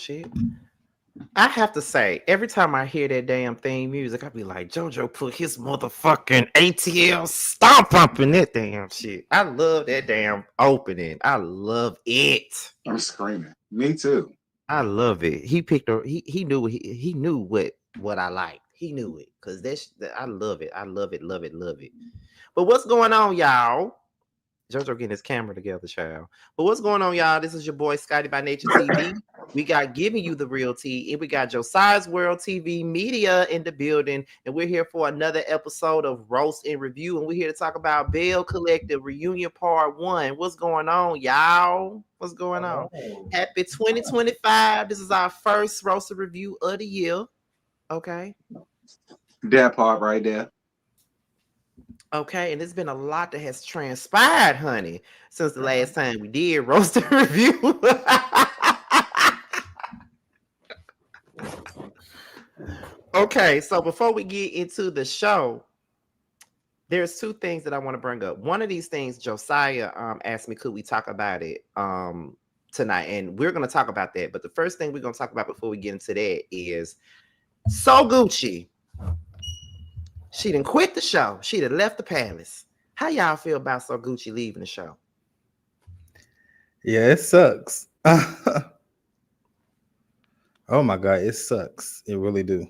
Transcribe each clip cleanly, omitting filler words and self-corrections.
shit. I have to say, every time I hear that damn theme music, I be like, JoJo put his motherfucking ATL stomp up in that damn shit. I love that damn opening. I love it. I'm screaming. Me too. I love it. He picked her. He knew he knew what I liked. He knew it because I love it. I love it. Love it. Love it. But what's going on, y'all? JoJo getting his camera together, child. But what's going on, y'all? This is your boy Scotty by Nature TV. We got Giving You the Real Tea, and we got Josiah's World TV Media in the building, and we're here for another episode of Roast and Review, and we're here to talk about Belle Collective Reunion Part 1. What's going on, y'all? What's going on? Happy 2025. This is our first Roast and Review of the year. Okay. That part right there. Okay, and there's been a lot that has transpired, honey, since the last time we did Roast and Review. Okay, so before we get into the show, there's two things that I want to bring up. One of these things, Josiah asked me, could we talk about it tonight? And we're going to talk about that. But the first thing we're going to talk about before we get into that is So Gucci. She done quit the show. She done left the palace. How y'all feel about So Gucci leaving the show? Yeah, it sucks. Oh my God, it sucks. It really do.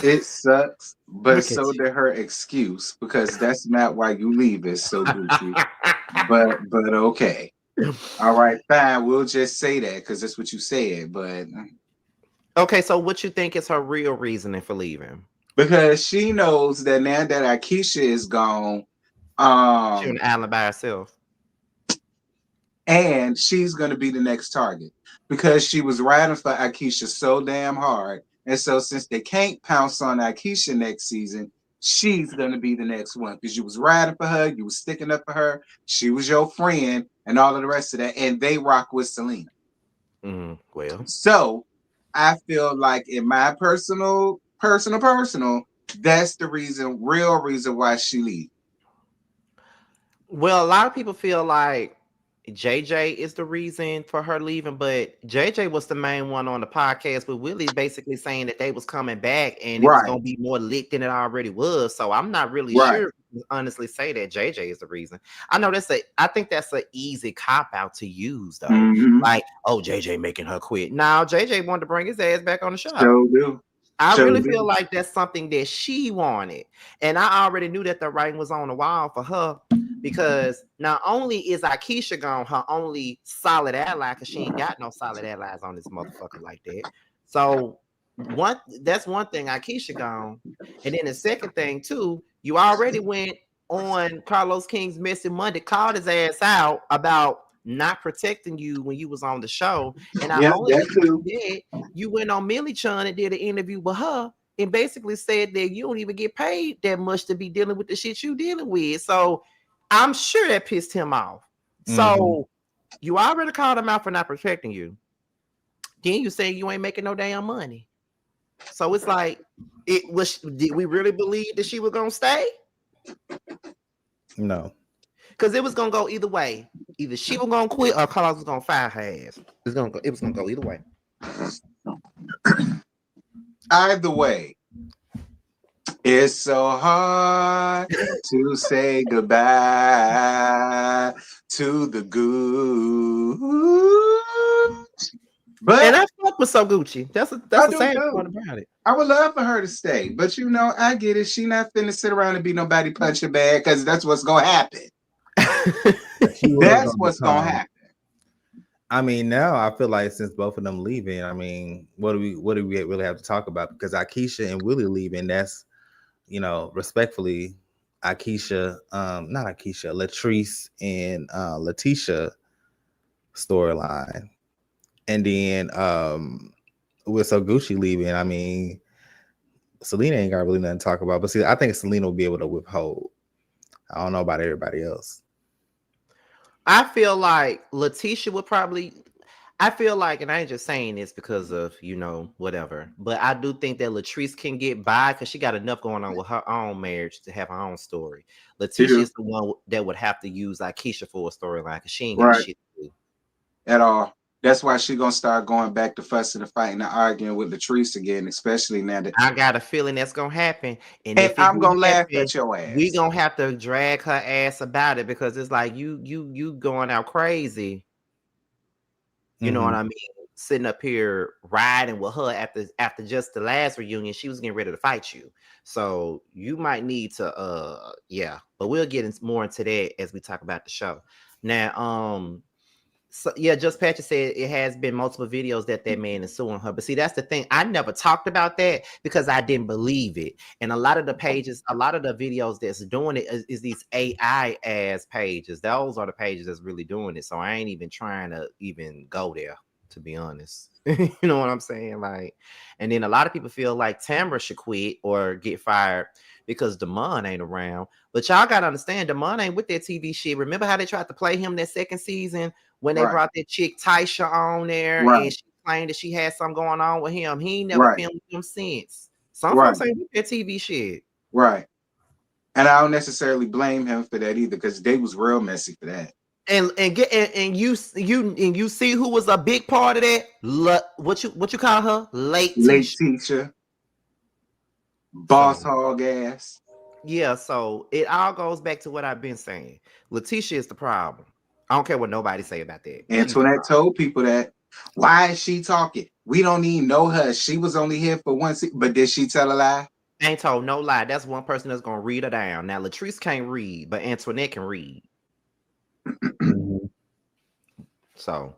It sucks, but so did her excuse, because that's not why you leave it, So Gucci. but okay. All right, fine. We'll just say that because that's what you said. But okay, so what you think is her real reasoning for leaving? Because she knows that now that Akeisha is gone, she's on the island by herself, and she's gonna be the next target because she was riding for Akeisha so damn hard, and so since they can't pounce on Akeisha next season, she's gonna be the next one because you was riding for her, you was sticking up for her, she was your friend, and all of the rest of that, and they rock with Selena. Well, so I feel like in my personal, that's the real reason why she leaves. Well, a lot of people feel like JJ is the reason for her leaving, but JJ was the main one on the podcast with Willie basically saying that they was coming back and it was going to be more lit than it already was. So I'm not really sure to honestly say that JJ is the reason. I know I think that's an easy cop out to use though. Like, oh, JJ making her quit. Now JJ wanted to bring his ass back on the show. I really feel like that's something that she wanted. And I already knew that the writing was on the wall for her because not only is Akeisha gone, her only solid ally, because she ain't got no solid allies on this motherfucker like that. So that's one thing, Akeisha gone. And then the second thing too, you already went on Carlos King's Messy Monday, called his ass out about not protecting you when you was on the show. And I only did you went on Millie Chun and did an interview with her and basically said that you don't even get paid that much to be dealing with the shit you dealing with. So I'm sure that pissed him off. So you already called him out for not protecting you. Then you say you ain't making no damn money. So it's like, did we really believe that she was gonna stay? No. Because it was gonna go either way. Either she was gonna quit or Carlos was gonna fire her ass. It was gonna go either way. Either way, it's so hard to say goodbye to the good. But and I fuck with So Gucci. That's the sad part about it. I would love for her to stay, but you know, I get it. She not finna sit around and be nobody punching bag because that's what's gonna happen. That's what's gonna happen. I mean, now I feel like since both of them leaving, I mean, what do we really have to talk about? Because Akeisha and Willie leaving, that's, you know, respectfully, Latrice and Letitia storyline. And then with So Gucci leaving, I mean, Selena ain't got really nothing to talk about. But see, I think Selena will be able to withhold. I don't know about everybody else. I feel like Letitia would probably. I feel like, and I ain't just saying this because of, you know, whatever, but I do think that Latrice can get by because she got enough going on with her own marriage to have her own story. Letitia is the one that would have to use Akeisha for a storyline because she ain't got shit to do at all. That's why she gonna start going back to fussing and fighting and arguing with Latrice again, especially now that I got a feeling that's gonna happen. And and if it I'm do gonna laugh happen, at your we ass. gonna have to drag her ass about it because it's like you going out crazy. You know what I mean? Sitting up here riding with her after just the last reunion, she was getting ready to fight you. So you might need to yeah, but we'll get more into that as we talk about the show. Now, so yeah, just Patrick said it has been multiple videos that man is suing her. But see, that's the thing. I never talked about that because I didn't believe it. And a lot of the pages, a lot of the videos that's doing it is these AI ass pages. Those are the pages that's really doing it. So I ain't even trying to even go there, to be honest. You know what I'm saying? Like, and then a lot of people feel like Tamra should quit or get fired because Damon ain't around. But y'all gotta understand, Damon ain't with that TV shit. Remember how they tried to play him that second season when they brought that chick Tysha on there and she claimed that she had something going on with him? He ain't never filmed him since. Some folks ain't with that TV shit. Right. And I don't necessarily blame him for that either, because they was real messy for that. And you see who was a big part of that? What you call her? Late teacher. Boss hog ass. Yeah, so it all goes back to what I've been saying. Letitia is the problem. I don't care what nobody say about that. Antoinette told people that. Why is she talking? We don't even know her. She was only here for one season. But did she tell a lie? Ain't told no lie. That's one person that's gonna read her down. Now Latrice can't read, but Antoinette can read. So,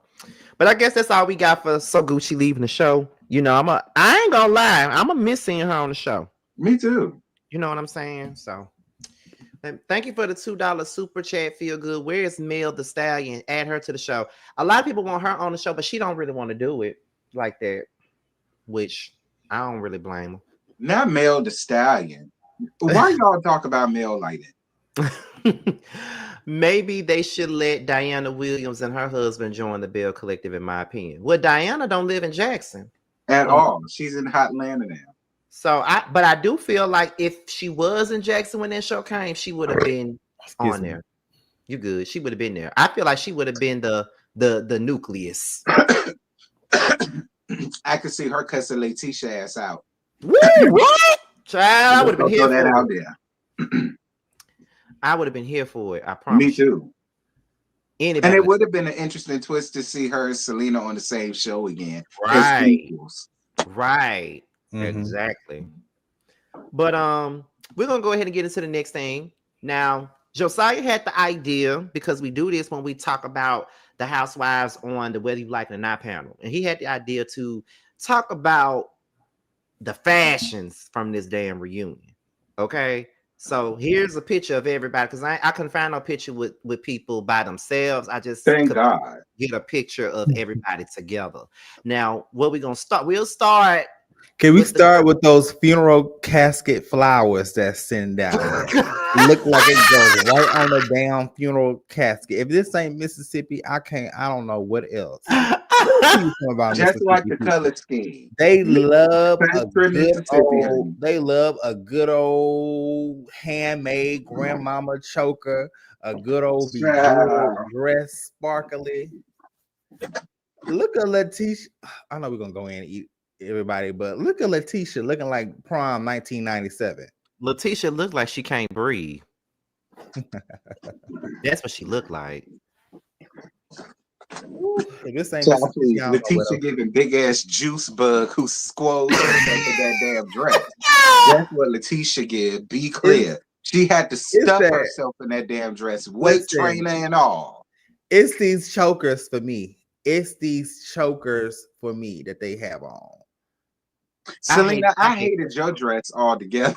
but I guess that's all we got for So Gucci leaving the show. You know, I ain't gonna lie, I'm a miss seeing her on the show. Me too. You know what I'm saying? So thank you for the $2 super chat. Feel good. Where is Mel the Stallion? Add her to the show. A lot of people want her on the show, but she don't really want to do it like that, which I don't really blame her. Not Mel the Stallion. Why y'all talk about Mel like that? Maybe they should let Diana Williams and her husband join the Belle Collective, in my opinion. Well, Diana don't live in Jackson at all. She's in Hotlanta now. So I do feel like if she was in Jackson when that show came, she would have been on there. You good? She would have been there. I feel like she would have been the nucleus. I could see her cussing Letitia ass out. What? Child, I would have been here that for out it. there. I would have been here for it. I promise. Me too. Anybody and it would have been an interesting twist to see her and Selena on the same show again. Right. Right. Exactly. But we're gonna go ahead and get into the next thing. Now, Josiah had the idea, because we do this when we talk about the housewives on the Whether You Like It or Not panel, and he had the idea to talk about the fashions from this damn reunion. Okay, so here's a picture of everybody, because I couldn't find no picture with people by themselves. I just thank God get a picture of everybody together. Now, what we're gonna start? We'll start. Can we start with those funeral casket flowers that send down there? Look like it goes right on the damn funeral casket. If this ain't Mississippi, I don't know what else. Just like the color scheme. They love a good old handmade grandmama choker, a good old dress, sparkly. Look at Letitia. I know we're gonna go in and eat everybody, but look at Letitia looking like prom 1997. Letitia looked like she can't breathe. That's what she looked like. This ain't Letitia giving big ass juice bug who squoze that damn dress. That's what Letitia give. Be clear. She had to stuff herself in that damn dress, weight trainer and all. It's these chokers for me. It's these chokers for me that they have on. Selena, I hated your dress altogether.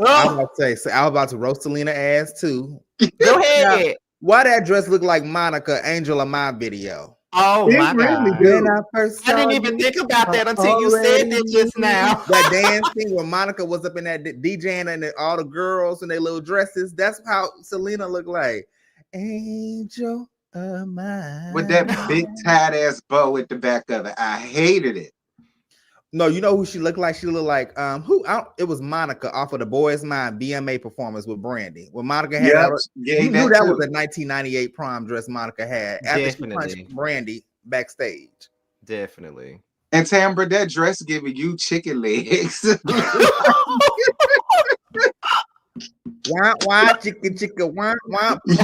I was about to roast Selena ass too. Go ahead. Now, why that dress look like Monica, Angel of My video? Oh my God! When I didn't even think about that until you said that just now. That dancing when Monica was up in that DJing and all the girls in their little dresses. That's how Selena looked like. Angel of Mine. With that big tight ass bow at the back of it. I hated it. No, you know who she looked like? She looked like it was Monica off of the Boys Mind BMA performance with Brandy. When Monica had you knew that was a 1998 prom dress Monica had. After she punched Brandy backstage. Definitely. And Tambra, that dress giving you chicken legs. Wah, chicken, wah,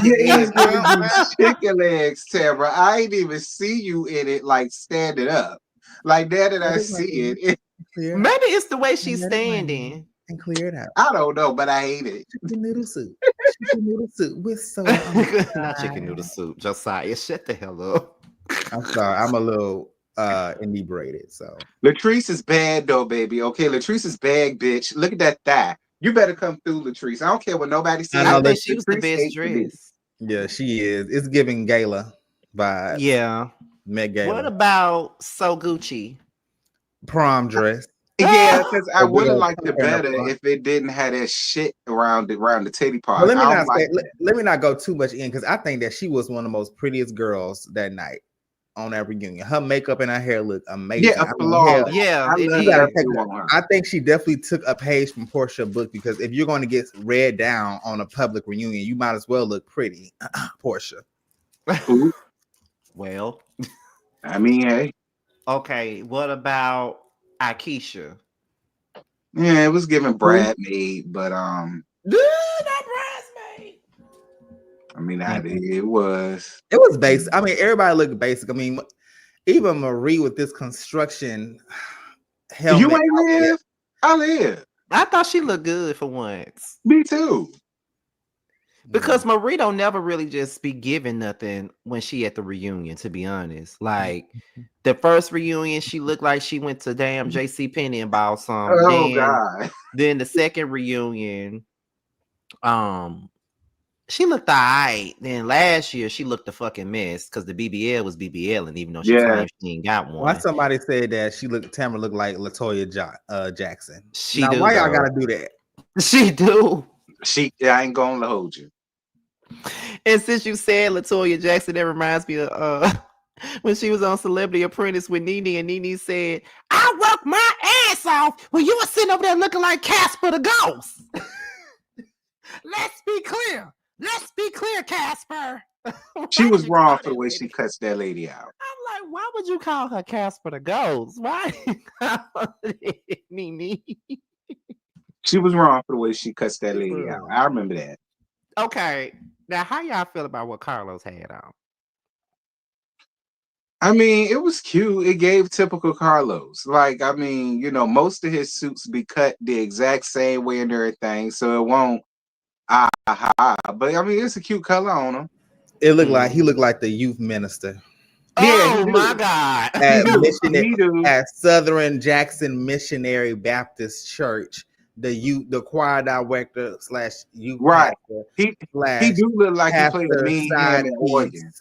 Yeah, chicken it's legs, giving you chicken legs, Tambra. I ain't even see you in it like standing up. Like that I see it. Maybe it's the way she's standing. And clear it out. I don't know, but I hate it. Chicken noodle soup. Chicken noodle soup with soda. Not chicken noodle soup. Josiah, shut the hell up. I'm sorry. I'm a little inebriated. So Latrice is bad though, baby. Okay, Latrice is bad, bitch. Look at that thigh. You better come through, Latrice. I don't care what nobody says. I think she was the best dressed. Yeah, she is. It's giving gala vibes. Yeah. Met Gala. What about So Gucci? Prom dress. Yeah, because I would have liked it better if it didn't have that shit around the titty part. Well, let me not go too much in because I think that she was one of the most prettiest girls that night on that reunion. Her makeup and her hair look amazing. Yeah, I think she definitely took a page from Portia's book because if you're going to get read down on a public reunion, you might as well look pretty, Portia. Well, I mean, hey. Okay, what about Akeisha? Yeah, it was giving bridesmaid, but not bridesmaid. I mean, it was basic. I mean, everybody looked basic. I mean, even Marie with this construction helmet. You ain't live. I live. I thought she looked good for once. Me too. Because Marie don't never really just be giving nothing when she at the reunion, to be honest. Like the first reunion, she looked like she went to damn JC Penney and bought some. Oh God. Then the second reunion, she looked all right. Then last year she looked a fucking mess because the BBL was BBL, and even though she claimed she ain't got one. Why somebody said that Tamara looked like Latoya Jackson. She do. Why y'all gotta do that? She do. I ain't gonna hold you. And since you said Latoya Jackson, that reminds me of when she was on Celebrity Apprentice with Nene, and Nene said, "I worked my ass off when you were sitting over there looking like Casper the Ghost." Let's be clear, Casper. She was wrong for the way she cuts that lady out. I'm like, why would you call her Casper the Ghost? Why Nene? She was wrong for the way she cuts that lady out. I remember that. Okay. Now, how y'all feel about what Carlos had on? I mean, it was cute. It gave typical Carlos. Like, I mean, most of his suits be cut the exact same way and everything, so it won't. But I mean, it's a cute color on him. It looked like he looked like the youth minister. Oh my God! At Southern Jackson Missionary Baptist Church. The choir director / youth pastor. He do look like he played a mean hand in organ.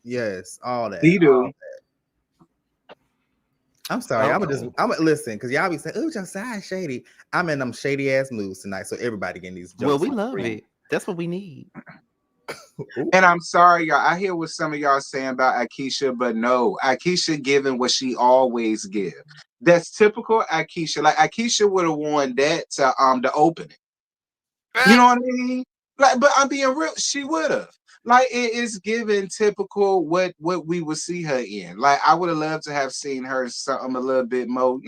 Yes, all that. He do. I'm sorry. I'm listen because y'all be saying, "Oh, Josiah shady." I'm in them shady ass moods tonight, so everybody getting these jokes. Well, we love it. That's what we need. And I'm sorry, y'all. I hear what some of y'all saying about Akeisha, but no, Akeisha giving what she always give. That's typical Akeisha. Like Akeisha would have worn that to the opening. You know what I mean? Like, but I'm being real. She would have. Like it is given typical what we would see her in. Like I would have loved to have seen her something a little bit more,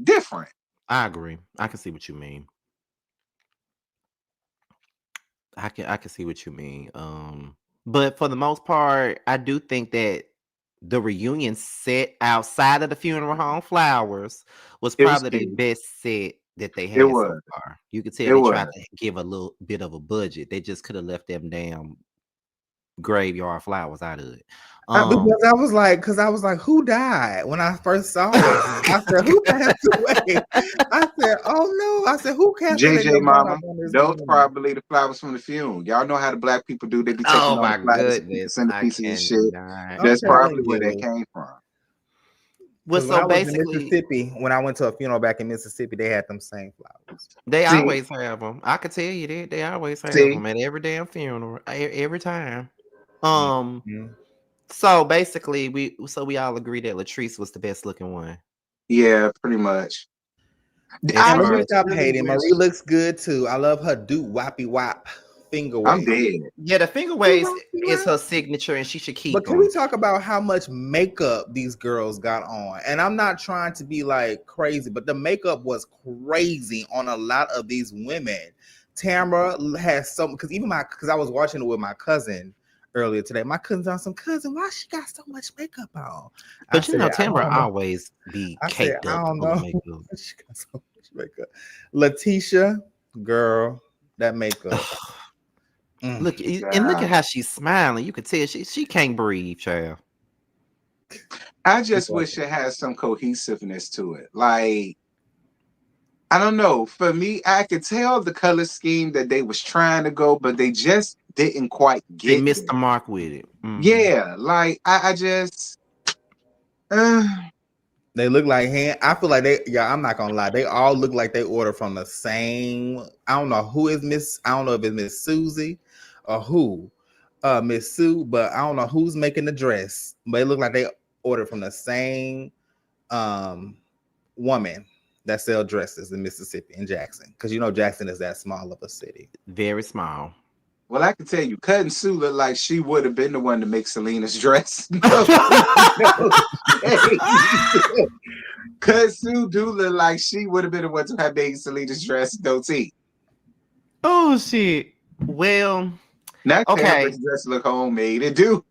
different. I agree. I can see what you mean. I can see what you mean. But for the most part, I do think that the reunion set outside of the funeral home flowers was probably the best set that they had so far. You could tell they tried to give a little bit of a budget. They just could have left them damn graveyard flowers out of it. Because I was like, who died when I first saw it? I said, who passed away? I said, oh no. I said, who cast JJ Mama? Those probably the flowers from the funeral. Y'all know how the black people do. They be taking my goodness, centerpieces and shit. That's probably where they came from. Well, so basically, in Mississippi, when I went to a funeral back in Mississippi, they had them same flowers. They always have them. I could tell you that they always have them at every damn funeral, every time. So basically, we all agree that Latrice was the best looking one. Yeah, pretty much. I stop hating. Marie looks good too. I love her do wappy wop finger I'm wave. dead. Yeah, the finger waves is her signature, and she should keep. But can we talk about how much makeup these girls got on? And I'm not trying to be like crazy, but the makeup was crazy on a lot of these women. Tamara has some because I was watching it with my cousin earlier today. My cousin's on some cousin. Why she got so much makeup on? But Tamara always be caked up. I don't know. She got so much makeup. Letitia, girl, that makeup. Look at how she's smiling. You could tell she can't breathe, child. I just wish it had some cohesiveness to it. Like, I don't know. For me, I could tell the color scheme that they was trying to go, but they just didn't quite get. They missed the mark with it. Mm-hmm. Yeah, like I just. They look like I feel like I'm not gonna lie. They all look like they ordered from the same. I don't know who is Miss. I don't know if it's Miss Susie or who, Miss Sue. But I don't know who's making the dress. But it look like they ordered from the same woman that sell dresses in Mississippi in Jackson. Because Jackson is that small of a city. Very small. Well, I can tell you, Cousin Sue looked like she would have been the one to make Selena's dress. Cousin Sue do look like she would have been the one to have made Selena's dress. No tea. Oh shit. Well, now Tamara's dress look homemade. It do.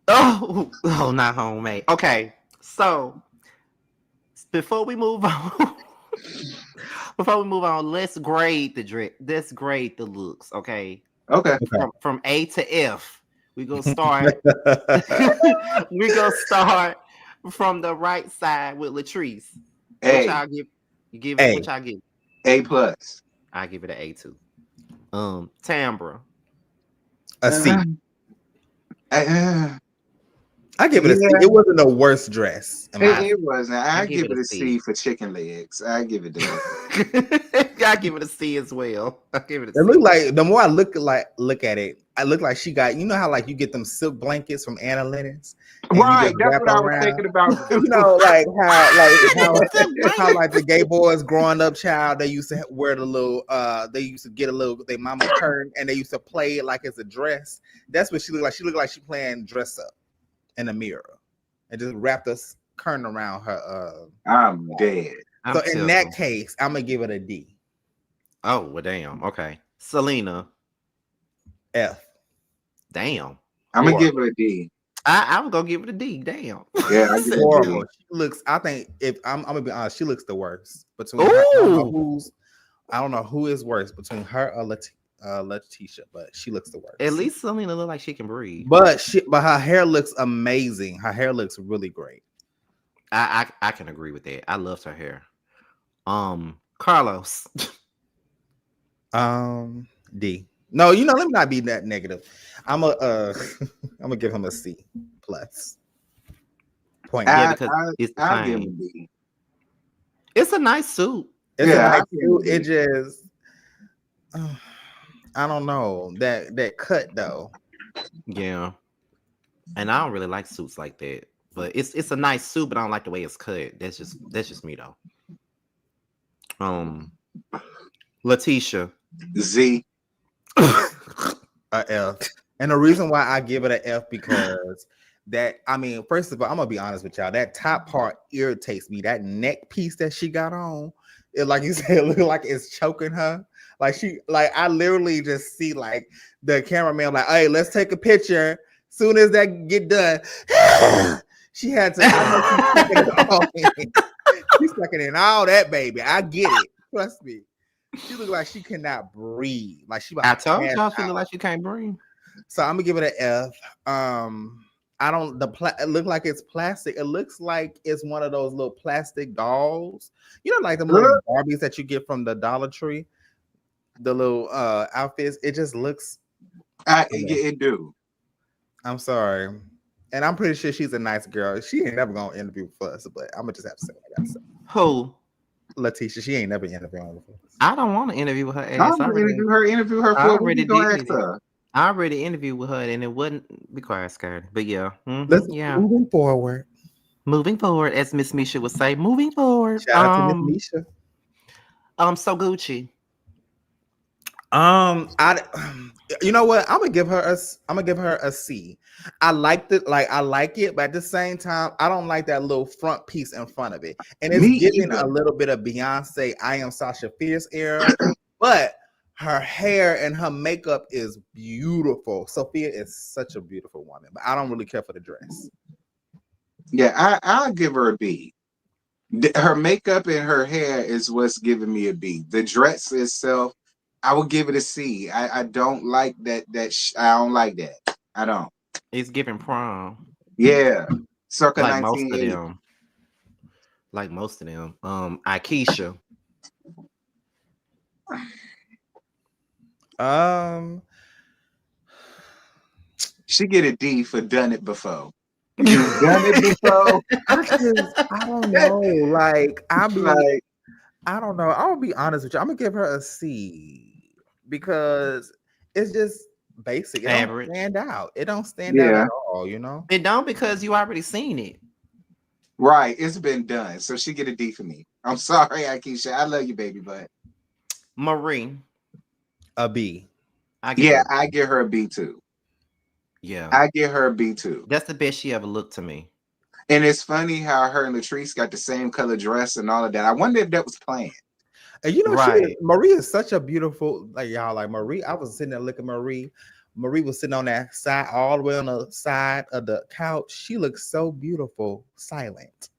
Oh, not homemade. Okay, so before we move on. Let's grade the dress. Let's grade the looks. Okay. From A to F. We're gonna start. We're gonna start from the right side with Latrice. A. What y'all give? You give it. What y'all give? A+. I give it an A2. Tambra. A C. I give it a C. It wasn't the worst dress. It wasn't. I give it a C for chicken legs. I give it that. I give it a C as well. I give it a C. It look like the more I look at it, I look like she got. You know how like you get them silk blankets from Anna Linens, right? That's what I was thinking about. Like how like the gay boys growing up, child. They used to wear the little. They used to get a little. They mama curtain, and they used to play it like it's a dress. That's what she looked like. She looked like she playing dress up in a mirror, and just wrapped us curtain around her. I'm dead. So in that case, I'm gonna give it a D. Oh well, damn. Okay, Selena. F. Damn. I'm gonna give it a D. I'm gonna give it a D. Damn. Yeah, I horrible. She looks. I think if I'm gonna be honest, she looks the worst between. Her, I don't know who is worse between her or Letitia, but she looks the worst. At least Selena look like she can breathe. But her hair looks amazing. Her hair looks really great. I can agree with that. I loved her hair. Carlos. D. No, let me not be that negative. I'm gonna give him a C plus. Point. Yeah, because it's give him a D. It's a nice suit. It's a nice suit. It just I don't know that cut though. Yeah, and I don't really like suits like that. But it's a nice suit, but I don't like the way it's cut. That's just me though. Letitia. Z. A F. And the reason why I give it an F because first of all, I'm gonna be honest with y'all. That top part irritates me. That neck piece that she got on, it like you said, it look like it's choking her. I literally just see like the cameraman like, hey, let's take a picture. Soon as that get done, she had to. She's sucking in all that, baby. I get it. Trust me. She look like she cannot breathe. Like she. I told y'all she look like she can't breathe. So I'm gonna give it an F. I don't. It look like it's plastic. It looks like it's one of those little plastic dolls. Like the little Barbies that you get from the Dollar Tree. The little outfits. It just looks. It do. I'm sorry, and I'm pretty sure she's a nice girl. She ain't never gonna interview with us, but I'm gonna just have to say what I gotta say. Who? Letitia. She ain't never interviewing with us. I don't want to interview with her. Interview her. I already did. I already interviewed with her, and it wouldn't be quiet, scared. But yeah, moving forward. Moving forward, as Miss Misha would say, moving forward. Shout out to Miss Misha. So Gucci. I, you know what? I'm gonna give her a C. I like I like it, but at the same time, I don't like that little front piece in front of it, and it's Me giving either. a little bit of Beyonce, I Am Sasha Fierce era, but her hair and her makeup is beautiful. Sophia is such a beautiful woman, but I don't really care for the dress. Yeah, I'll give her a B. Her makeup and her hair is what's giving me a B. The dress itself, I would give it a C. I don't like that. I don't like that. I don't. It's giving prom. Yeah, circa Like most of 1980. them. Like most of them. Akeisha. She get a D for done it before. You've done it before. I don't know. Like Like, I don't know. I'll be honest with you. I'm gonna give her a C because it's just basic. It don't Average. stand out. It don't stand out yeah, at all. You know. It don't because you already seen it. right. It's been done. So she get a D for me. I'm sorry, Akeisha. I love you, baby, but Marie. A B. I give her. I give her a B too. Yeah. I give her a B too. That's the best she ever looked to me. And it's funny how her and Latrice got the same color dress and all of that. I wonder if that was planned. And you know, Right. Marie is such a beautiful, like y'all, like Marie. I was sitting there looking at Marie. Marie was sitting on that side, all the way on the side of the couch. She looks so beautiful, silent.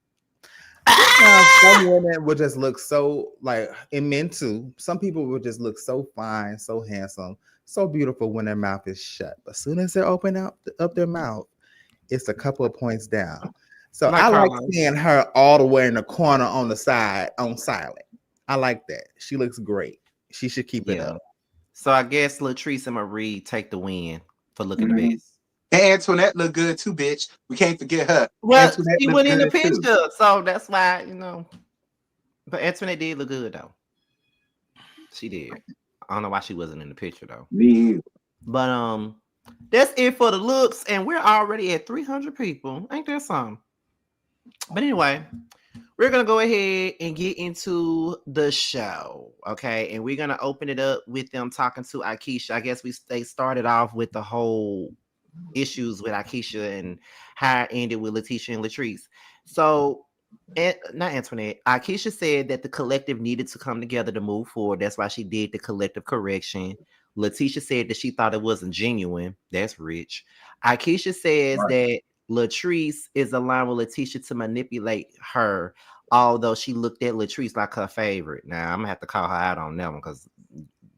Sometimes some women would just look so like, and men too. Some people would just look so fine, so handsome, so beautiful when their mouth is shut. But as soon as they open up their mouth, it's a couple of points down. So Like I like Carlos. seeing her all the way in the corner on the side on silent. I like that. She looks great. She should keep it up. So I guess Latrice and Marie take the win for looking the best. And Antoinette looked good too, bitch. We can't forget her. Well, Antoinette she looked went in the good too. picture, so that's why, But Antoinette did look good though. She did. I don't know why she wasn't in the picture though. Me either. But that's it for the looks, and we're already at 300 people. Ain't that something? But anyway, we're gonna go ahead and get into the show, okay? And we're gonna open it up with them talking to Akeisha. I guess they started off with the whole issues with Akeisha and how it ended with Letitia and Latrice. So, not Antoinette. Akeisha said that the collective needed to come together to move forward. That's why she did the collective correction. Letitia said that she thought it wasn't genuine. That's rich. Akeisha says that Latrice is aligned with Letitia to manipulate her, although she looked at Latrice like her favorite. Now I'm gonna have to call her out on that one because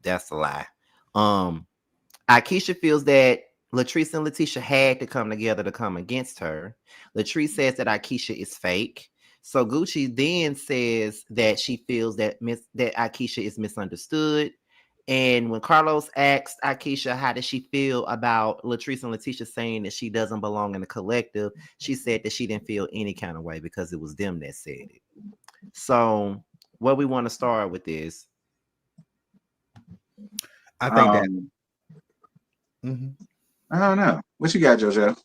that's a lie. Akeisha feels that Latrice and Letitia had to come together to come against her. Latrice says that Akeisha is fake. So Gucci then says that she feels that Akeisha is misunderstood. And when Carlos asked Akeisha how does she feel about Latrice and Letitia saying that she doesn't belong in the collective, she said that she didn't feel any kind of way because it was them that said it. So what we want to start with is, I think that. I don't know. What you got, JoJo?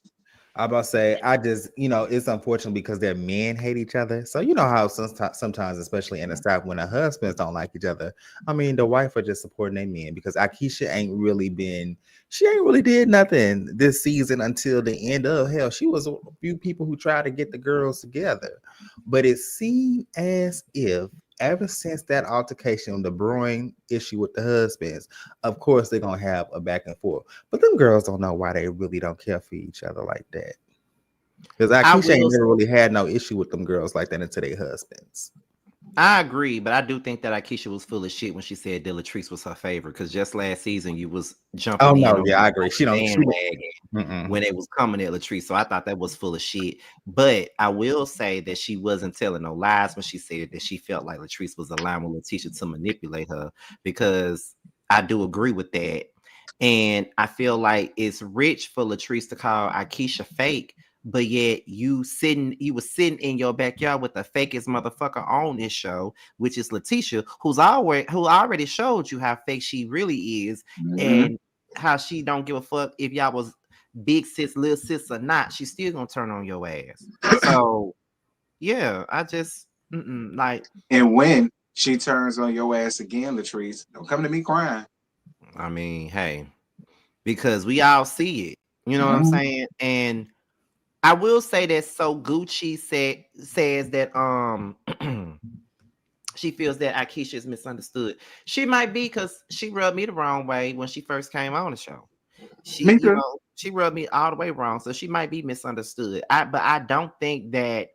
I'm about to say, I just, it's unfortunate because their men hate each other. So you know how sometimes, especially in the South, when the husbands don't like each other, I mean, the wife are just supporting their men because Akeisha ain't really did nothing this season until the end of hell. She was a few people who tried to get the girls together, but it seemed as if ever since that altercation, the brewing issue with the husbands, of course they're gonna have a back and forth. But them girls don't know why they really don't care for each other like that. Because Akeisha ain't never really had no issue with them girls like that until their husbands. I agree, but I do think that Akeisha was full of shit when she said that Latrice was her favorite. Because just last season, you was jumping. Oh no, yeah, I agree. She don't when it was coming at Latrice, so I thought that was full of shit. But I will say that she wasn't telling no lies when she said that she felt like Latrice was allowing Letitia to manipulate her. Because I do agree with that, and I feel like it's rich for Latrice to call Akeisha fake. But yet you was sitting in your backyard with the fakest motherfucker on this show, which is Letitia, who already showed you how fake she really is, and how she don't give a fuck if y'all was big sis, little sis or not. She's still gonna turn on your ass. So yeah, I just like. And when she turns on your ass again, Latrice, don't come to me crying. I mean, hey, because we all see it. You know what I'm saying? And I will say that so Gucci says that she feels that Akeisha is misunderstood. She might be because she rubbed me the wrong way when she first came on the show. Me too. She rubbed me all the way wrong, so she might be misunderstood. But I don't think that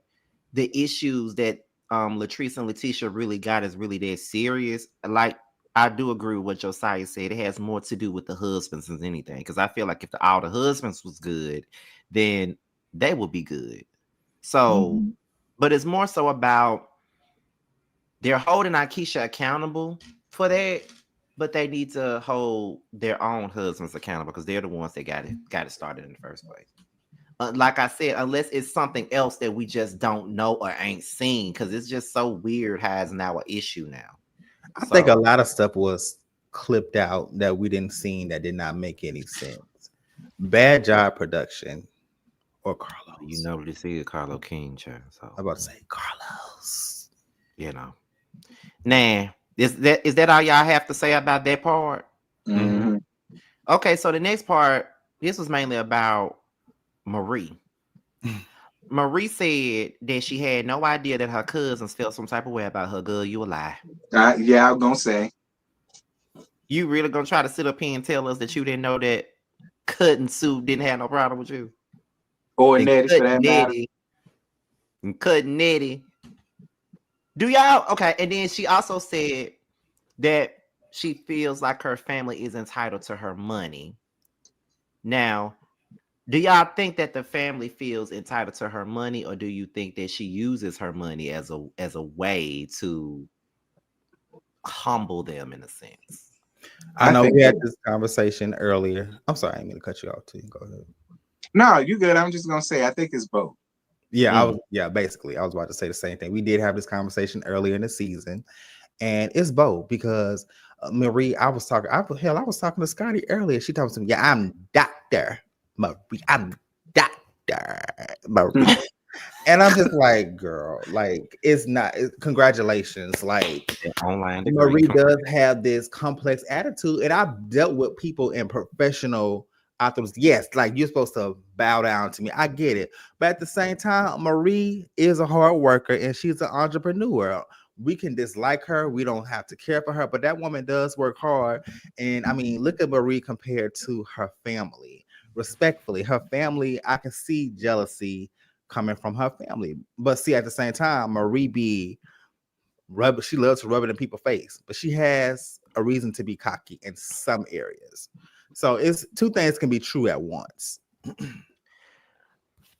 the issues that Latrice and Letitia really got is really that serious. Like I do agree with what Josiah said. It has more to do with the husbands than anything. Because I feel like if all the husbands was good, then they would be good. So, but it's more so about they're holding Akeisha accountable for that, but they need to hold their own husbands accountable because they're the ones that got it started in the first place. Like I said, unless it's something else that we just don't know or ain't seen, because it's just so weird how it's now an issue now. I think a lot of stuff was clipped out that we didn't see that did not make any sense. Bad job production or Carlos. You know this is Carlo King, child. So I'm about to say Carlos. You know. Nah, is that all y'all have to say about that part? Mm-hmm. Okay, so the next part, this was mainly about Marie. Marie said that she had no idea that her cousins felt some type of way about her. Girl, you a lie. Yeah, I was gonna say. You really gonna try to sit up here and tell us that you didn't know that Cut and Sue didn't have no problem with you? Or Nettie for that matter. And Cut and Nettie. Do y'all? Okay, and then she also said that she feels like her family is entitled to her money. Now, do y'all think that the family feels entitled to her money, or do you think that she uses her money as a way to humble them in a sense? I know we had this conversation earlier. I'm sorry, I didn't mean to cut you off too. Go ahead. No, you good. I'm just gonna say I think it's both. Yeah, basically I was about to say the same thing. We did have this conversation earlier in the season, and it's both because Marie, I was talking to Scotty earlier. She told me, yeah, I'm Dr. Marie. I'm Dr. Marie. And I'm just like, girl, like it's not congratulations. Like online Marie does have this complex attitude, and I've dealt with people in professional authors. Yes, like you're supposed to bow down to me. I get it, but at the same time, Marie is a hard worker and she's an entrepreneur. We can dislike her, we don't have to care for her, but that woman does work hard. And I mean, look at Marie compared to her family. Respectfully, her family, I can see jealousy coming from her family, but see, at the same time, Marie she loves to rub it in people's face, but she has a reason to be cocky in some areas. So it's two things can be true at once.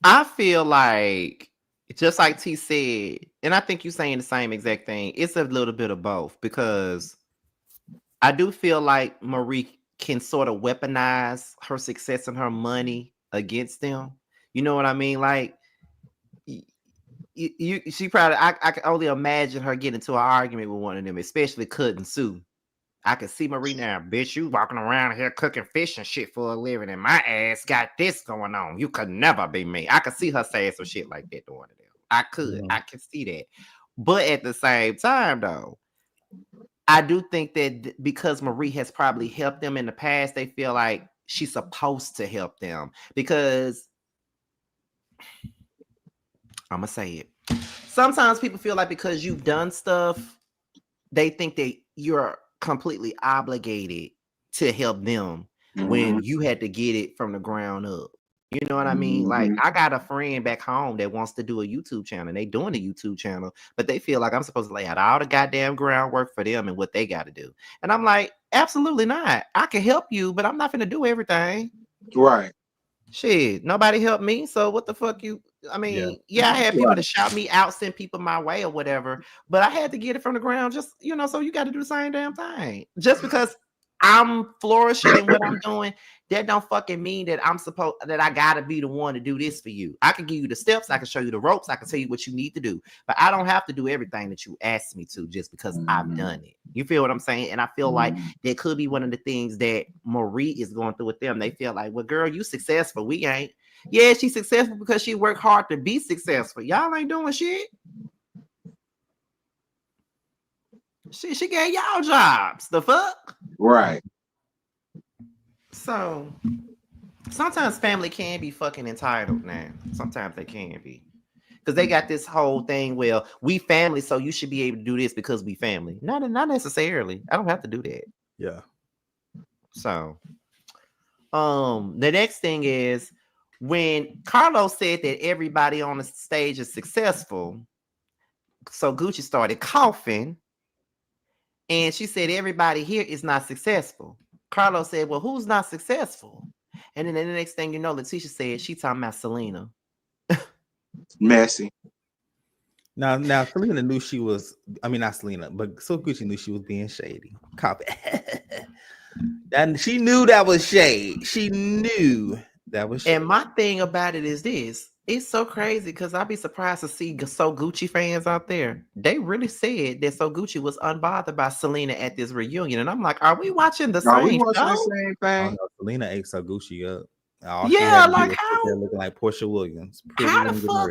I feel like, just like T said, and I think you're saying the same exact thing, it's a little bit of both, because I do feel like Marie can sort of weaponize her success and her money against them. You know what I mean? Like, she probably, I can only imagine her getting into an argument with one of them, especially Cut and Sue. I can see Marie now, bitch, you walking around here cooking fish and shit for a living, and my ass got this going on. You could never be me. I could see her saying some shit like that to one of them. I could. I can see that. But at the same time, though, I do think that because Marie has probably helped them in the past, they feel like she's supposed to help them. Because I'm going to say it. Sometimes people feel like because you've done stuff, they think that you're completely obligated to help them when you had to get it from the ground up. You know what I mean? Like, I got a friend back home that wants to do a YouTube channel. They doing a YouTube channel, but they feel like I'm supposed to lay out all the goddamn groundwork for them and what they got to do. And I'm like, absolutely not. I can help you, but I'm not going to do everything. Right. Shit, nobody helped me. So what the fuck you? I mean, I had people to shout me out, send people my way or whatever, but I had to get it from the ground. Just, so you got to do the same damn thing. Just because I'm flourishing in what I'm doing, that don't fucking mean that that I gotta be the one to do this for you. I can give you the steps, I can show you the ropes, I can tell you what you need to do, but I don't have to do everything that you asked me to just because I've done it. You feel what I'm saying? And I feel like that could be one of the things that Marie is going through with them. They feel like, well, girl, you successful, we ain't. Yeah, she's successful because she worked hard to be successful. Y'all ain't doing shit. She gave y'all jobs. The fuck? Right. So sometimes family can be fucking entitled now. Sometimes they can be. Because they got this whole thing, well, we family, so you should be able to do this because we family. Not necessarily. I don't have to do that. Yeah. So the next thing is when Carlos said that everybody on the stage is successful, so Gucci started coughing, and she said everybody here is not successful. Carlos said, well, who's not successful? And then the next thing you know, Letitia said she talking about Selena. Messy. Now Selena knew she was, I mean, not Selena, but so Gucci knew she was being shady. Copy. And she knew that was shade. She knew that was shade. And my thing about it is this. It's so crazy because I'd be surprised to see So Gucci fans out there. They really said that So Gucci was unbothered by Selena at this reunion. And I'm like, are we watching the Are we same watching show? the same thing? No, Selena ate So Gucci up. All Yeah, like how? Looking like Portia Williams. How the fuck?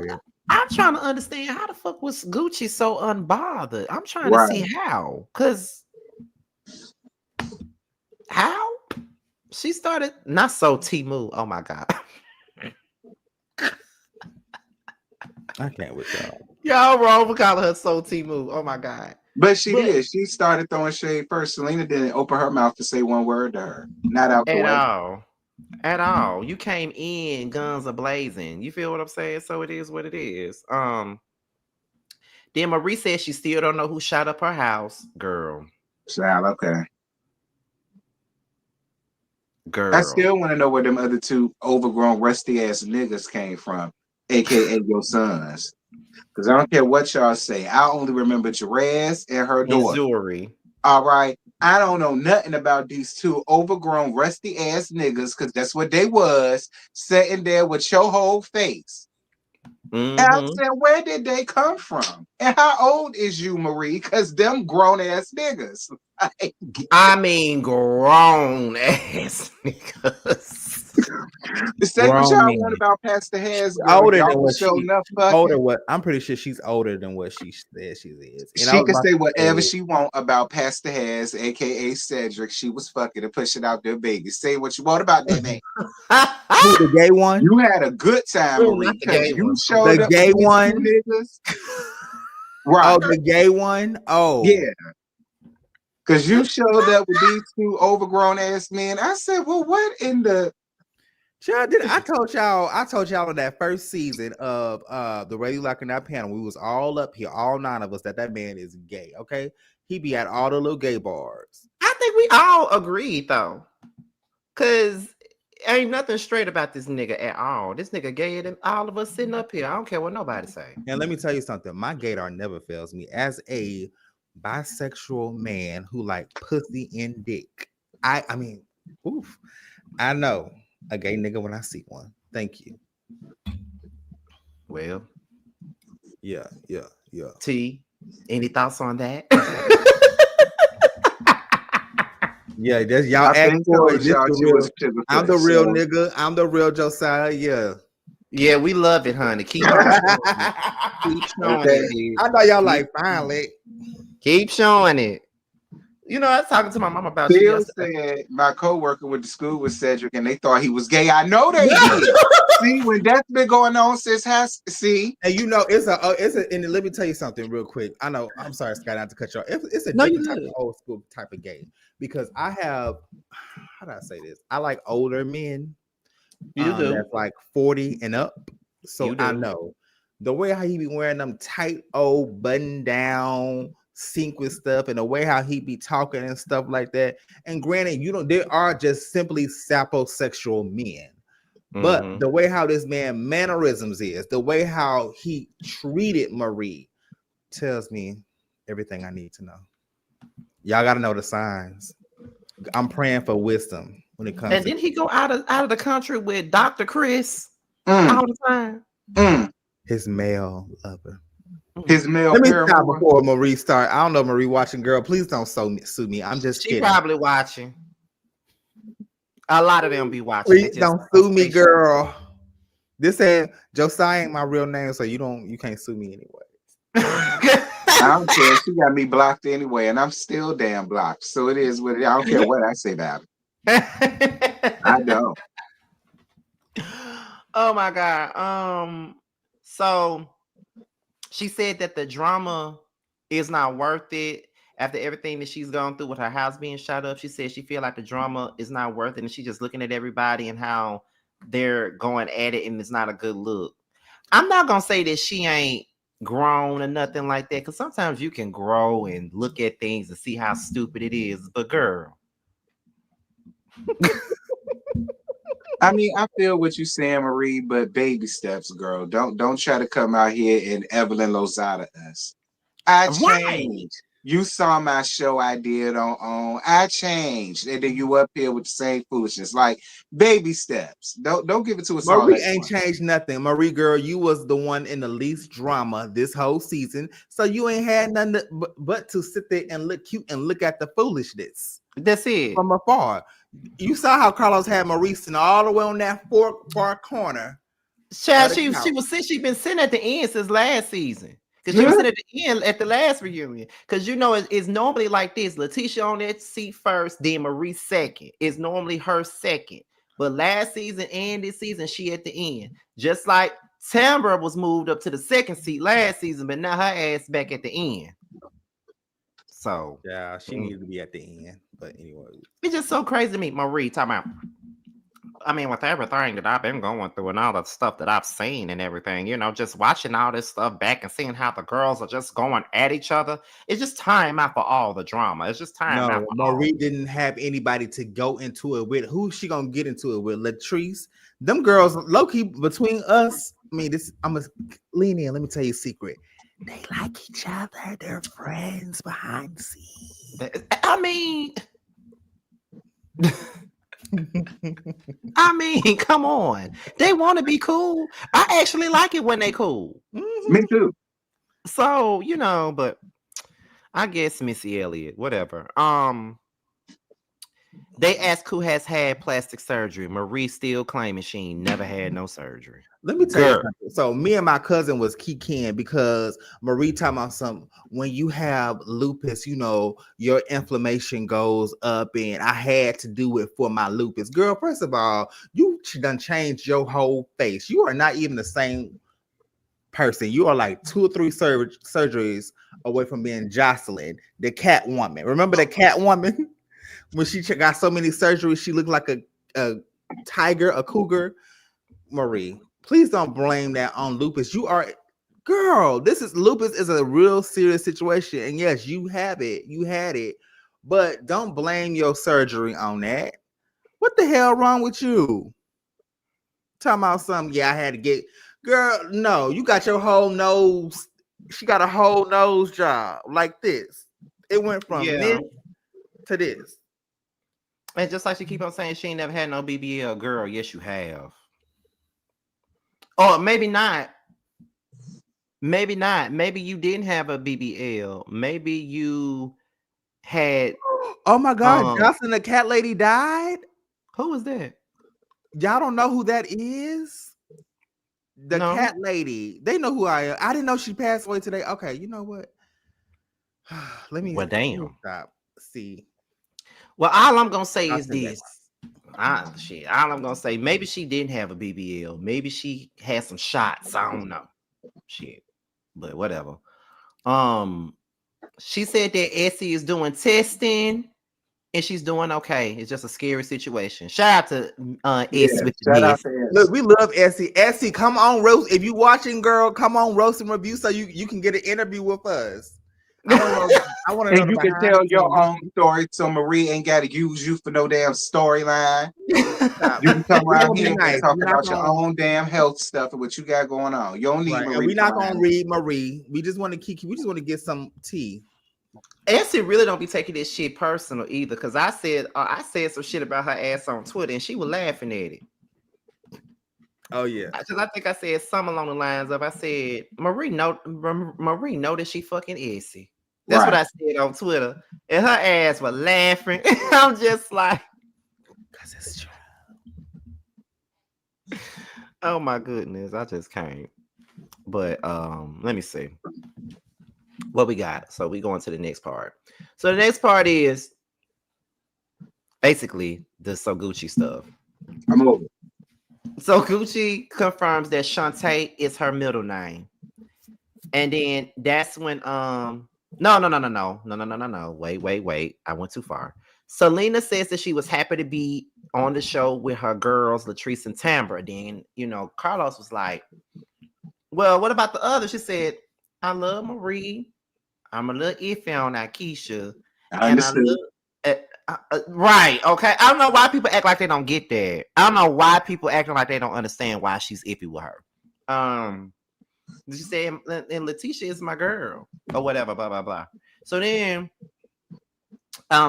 I'm trying to understand how the fuck was Gucci so unbothered. I'm trying to see how. Because how? She started, not so T-Moo. Oh my God. I can't with y'all. Y'all wrong for calling her so T-Moo. Oh my God. But she did. She started throwing shade first. Selena didn't open her mouth to say one word to her. Not out the way. At all. You came in guns a blazing. You feel what I'm saying? So it is what it is. Then Marie said she still don't know who shot up her house. Girl. Okay. Girl. I still want to know where them other two overgrown, rusty ass niggas came from, aka your sons. Because I don't care what y'all say. I only remember Jerez and her daughter. Zuri. All right. I don't know nothing about these two overgrown, rusty ass niggas, because that's what they was, sitting there with your whole face. And I said, where did they come from? And how old is you, Marie? Because them grown ass niggas. I mean, grown ass niggas. Say what y'all want about Pastor Has. Older than what she I'm pretty sure she's older than what she said she is. And she can say whatever she want about Pastor Has, aka Cedric. She was fucking and pushing out their baby. Say what you want about that man. Who, the gay one? You had a good time, Marie, because you showed the up gay one. Niggas. Right. Oh, the gay one. Oh, yeah. Because you showed up with these two overgrown ass men. I said, well, what in the I told y'all in that first season of the Radio Lock in that panel, we was all up here, all 9 of us, that man is gay. Okay, he be at all the little gay bars. I think we all agreed though, because ain't nothing straight about this nigga at all. This nigga gayer than all of us sitting up here. I don't care what nobody say. And let me tell you something, my gaydar never fails me. As a bisexual man who like pussy and dick, I mean, oof, I know a gay nigga when I see one. Thank you. Well, yeah. T, any thoughts on that? Yeah, that's y'all acting for it. I'm the real nigga. I'm the real Josiah. Yeah. Yeah, we love it, honey. Keep showing it. I know y'all like finally. Keep showing it. You know, I was talking to my mom about Bill said my coworker went to school with Cedric and they thought he was gay. I know they did. See, when that's been going on since see. And you know, it's a and let me tell you something real quick. I know, I'm sorry, Scott, not to cut you off. It's a different type of old school type of gay. Because I have, how do I say this? I like older men. You do. That's like 40 and up. So I know the way how he be wearing them tight old button down sequin stuff, and the way how he be talking and stuff like that. And granted, there are just simply saposexual men. But the way how this man mannerisms is, the way how he treated Marie tells me everything I need to know. Y'all got to know the signs. I'm praying for wisdom when it comes. And then he go out of the country with Dr. Chris all the time. His male lover. His male. Let me stop before Marie start. I don't know, Marie watching, girl. Please don't sue me. I'm just she kidding. Probably watching. A lot of them be watching. Please don't sue me, girl. This ain't Josiah ain't my real name, so you can't sue me anyway. I don't care. She got me blocked anyway, and I'm still damn blocked. So it is what it is. I don't care what I say about it. I don't. Oh my God. So she said that the drama is not worth it after everything that she's gone through with her house being shot up. She said she feel like the drama is not worth it, and she's just looking at everybody and how they're going at it, and it's not a good look. I'm not gonna say that she ain't grown or nothing like that, because sometimes you can grow and look at things and see how stupid it is. But girl, I mean, I feel what you're saying, Marie, but baby steps, girl. Don't try to come out here and Evelyn Lozada us. I right? changed. You saw my show I did on I changed. And then you up here with the same foolishness. Like baby steps. Don't give it to us all Marie at ain't once. changed nothing. Marie, girl, you was the one in the least drama this whole season, so you ain't had nothing but to sit there and look cute and look at the foolishness That's it. from afar. You saw how Carlos had Marie sitting all the way on that far corner. Child, she been sitting at the end since last season. Because she was sitting at the end at the last reunion. Because you know it's normally like this: Letitia on that seat first, then Marie second. It's normally her second. But last season and this season, she at the end. Just like Tambra was moved up to the second seat last season, but now her ass back at the end. So yeah, she needed to be at the end. But anyway, it's just so crazy to me, Marie. Talking about. I mean, with everything that I've been going through and all the stuff that I've seen and everything, you know, just watching all this stuff back and seeing how the girls are just going at each other, it's just time out for all the drama. It's just time out no, for Marie all. didn't have anybody to go into it with. Who's she gonna get into it with? Latrice, them girls, low key between us. I mean, this I'm gonna lean in. Let me tell you a secret. They like each other. They're friends behind the scenes. I mean, I mean, come on. They want to be cool. I actually like it when they cool. Mm-hmm. Me too. So, you know, but I guess Missy Elliott, whatever. They ask who has had plastic surgery. Marie still claiming she ain't never had no surgery. Let me tell you something. So me and my cousin was kicking because Marie talking about something. When you have lupus, you know, your inflammation goes up, and I had to do it for my lupus. Girl, first of all, you done changed your whole face. You are not even the same person. You are like 2 or 3 surgeries away from being Jocelyn, the cat woman. Remember the cat woman? When she got so many surgeries, she looked like a tiger, a cougar. Marie, please don't blame that on lupus. You are, girl, lupus is a real serious situation. And yes, you have it. You had it. But don't blame your surgery on that. What the hell wrong with you? Talking about something, yeah, I had to get, girl, no, you got your whole nose. She got a whole nose job like this. It went from this to this. And just like she keep on saying she ain't never had no BBL, girl, yes, you have. Or maybe not. Maybe not. Maybe you didn't have a BBL. Maybe you had. Oh my God, Jocelyn, the cat lady died. Who was that? Y'all don't know who that is? The cat lady. They know who I am. I didn't know she passed away today. Okay, you know what? Let me stop. See. Well, all I'm gonna say is this. All I'm gonna say, maybe she didn't have a BBL. Maybe she had some shots. I don't know. Shit. But whatever. She said that Essie is doing testing and she's doing okay. It's just a scary situation. Shout out to Essie with the mess. Look, we love Essie. Essie, come on, roast. If you watching, girl, come on, roast and review so you can get an interview with us. I want to know. And you can tell your own story, so Marie ain't got to use you for no damn storyline. You can come around here and talk about your own damn health stuff and what you got going on. You don't need Marie. We're not gonna read Marie. We just want to keep. We just want to get some tea. Essie really don't be taking this shit personal either, because I said some shit about her ass on Twitter and she was laughing at it. Oh yeah, because I think I said something along the lines of, I said Marie know that she fucking Essie. That's what I said on Twitter, and her ass was laughing. I'm just like, because it's true. Oh my goodness, I just can't. But let me see what we got. So we going to the next part. So the next part is Basically, the So Gucci stuff. I'm over. So Gucci confirms that Shantae is her middle name. And then that's when no. Wait. I went too far. Selena says that she was happy to be on the show with her girls, Latrice and Tambra. Then, Carlos was like, well, what about the others? She said, I love Marie. I'm a little iffy on Akeisha. I And I understood. love right. Okay. I don't know why people act like they don't get that. I don't know why people acting like they don't understand why she's iffy with her. She said, and Letitia is my girl, or whatever, blah blah blah. So then,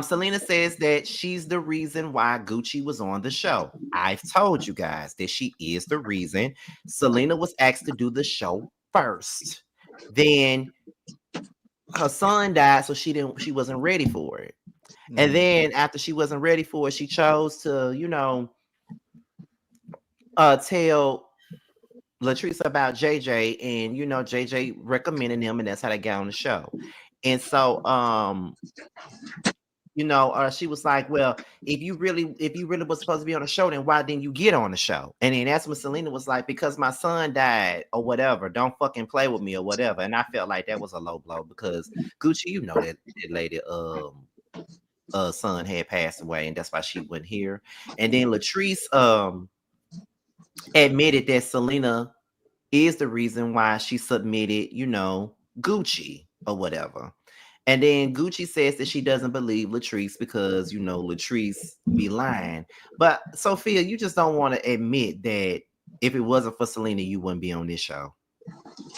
Selena says that she's the reason why Gucci was on the show. I've told you guys that she is the reason. Selena was asked to do the show first. Then her son died, so she wasn't ready for it. And then after she wasn't ready for it, she chose to, tell Latrice about JJ, and JJ recommended them, and that's how they got on the show. And so she was like, well, if you really was supposed to be on the show, then why didn't you get on the show? And then that's when Selena was like, because my son died or whatever, don't fucking play with me or whatever. And I felt like that was a low blow because Gucci, that lady son had passed away, and that's why she wasn't here. And then Latrice admitted that Selena is the reason why she submitted, Gucci or whatever. And then Gucci says that she doesn't believe Latrice because, Latrice be lying. But Sophia, you just don't want to admit that if it wasn't for Selena, you wouldn't be on this show.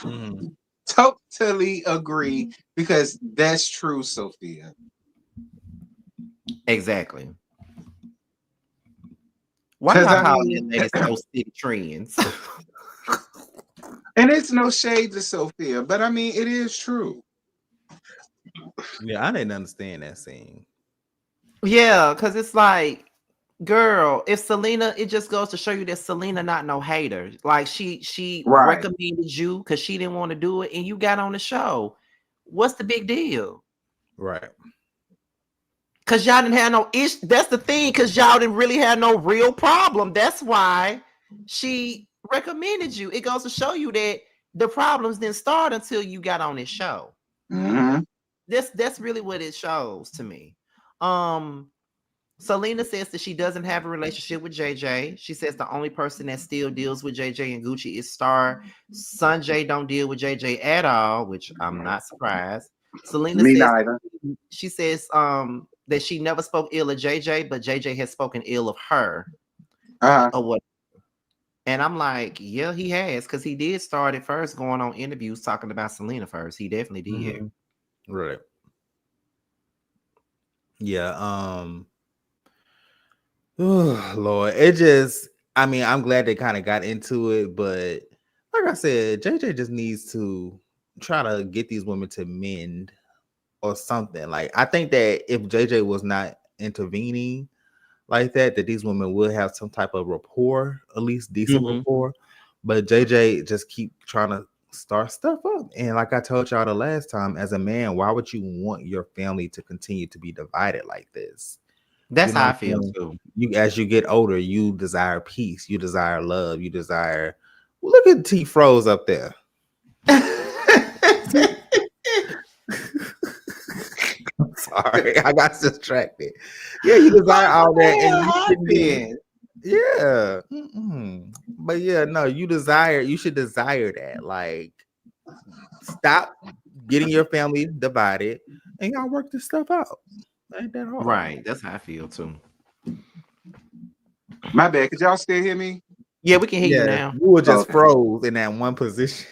Mm-hmm. Totally agree, because that's true, Sophia. Exactly. Why do I call it so city trends? And it's no shade to Sophia, but I mean, it is true. Yeah, I didn't understand that scene. Yeah, because it's like, girl, if Selena, it just goes to show you that Selena not no hater. Like she recommended you because she didn't want to do it, and you got on the show. What's the big deal? Right. Because y'all didn't have no issue. That's the thing, because y'all didn't really have no real problem. That's why she recommended you. It goes to show you that the problems didn't start until you got on this show. Mm-hmm. That's really what it shows to me. Selena says that she doesn't have a relationship with JJ. She says the only person that still deals with JJ and Gucci is Star. Sanjay don't deal with JJ at all, which I'm not surprised. Selena Me says neither. She says that she never spoke ill of JJ, but JJ has spoken ill of her. Or what? And I'm like, yeah, he has, because he did start at first going on interviews talking about Selena first. He definitely did. Mm-hmm. Right. Yeah. Oh, Lord, it just, I mean, I'm glad they kind of got into it, but like I said, JJ just needs to try to get these women to mend or something. Like, I think that if JJ was not intervening like that these women would have some type of rapport, at least decent rapport. But JJ just keep trying to start stuff up. And like I told y'all the last time, as a man, why would you want your family to continue to be divided like this? That's how I feel too. As you get older, you desire peace, you desire love, you desire. Look at T Froze up there. Sorry, I got distracted. Yeah, you desire all that, and you yeah. But yeah, no, you should desire that. Like, stop getting your family divided, and y'all work this stuff out. Ain't that hard? Right, that's how I feel too. My bad. Could y'all still hear me? Yeah, we can hear you now. You were just froze in that one position.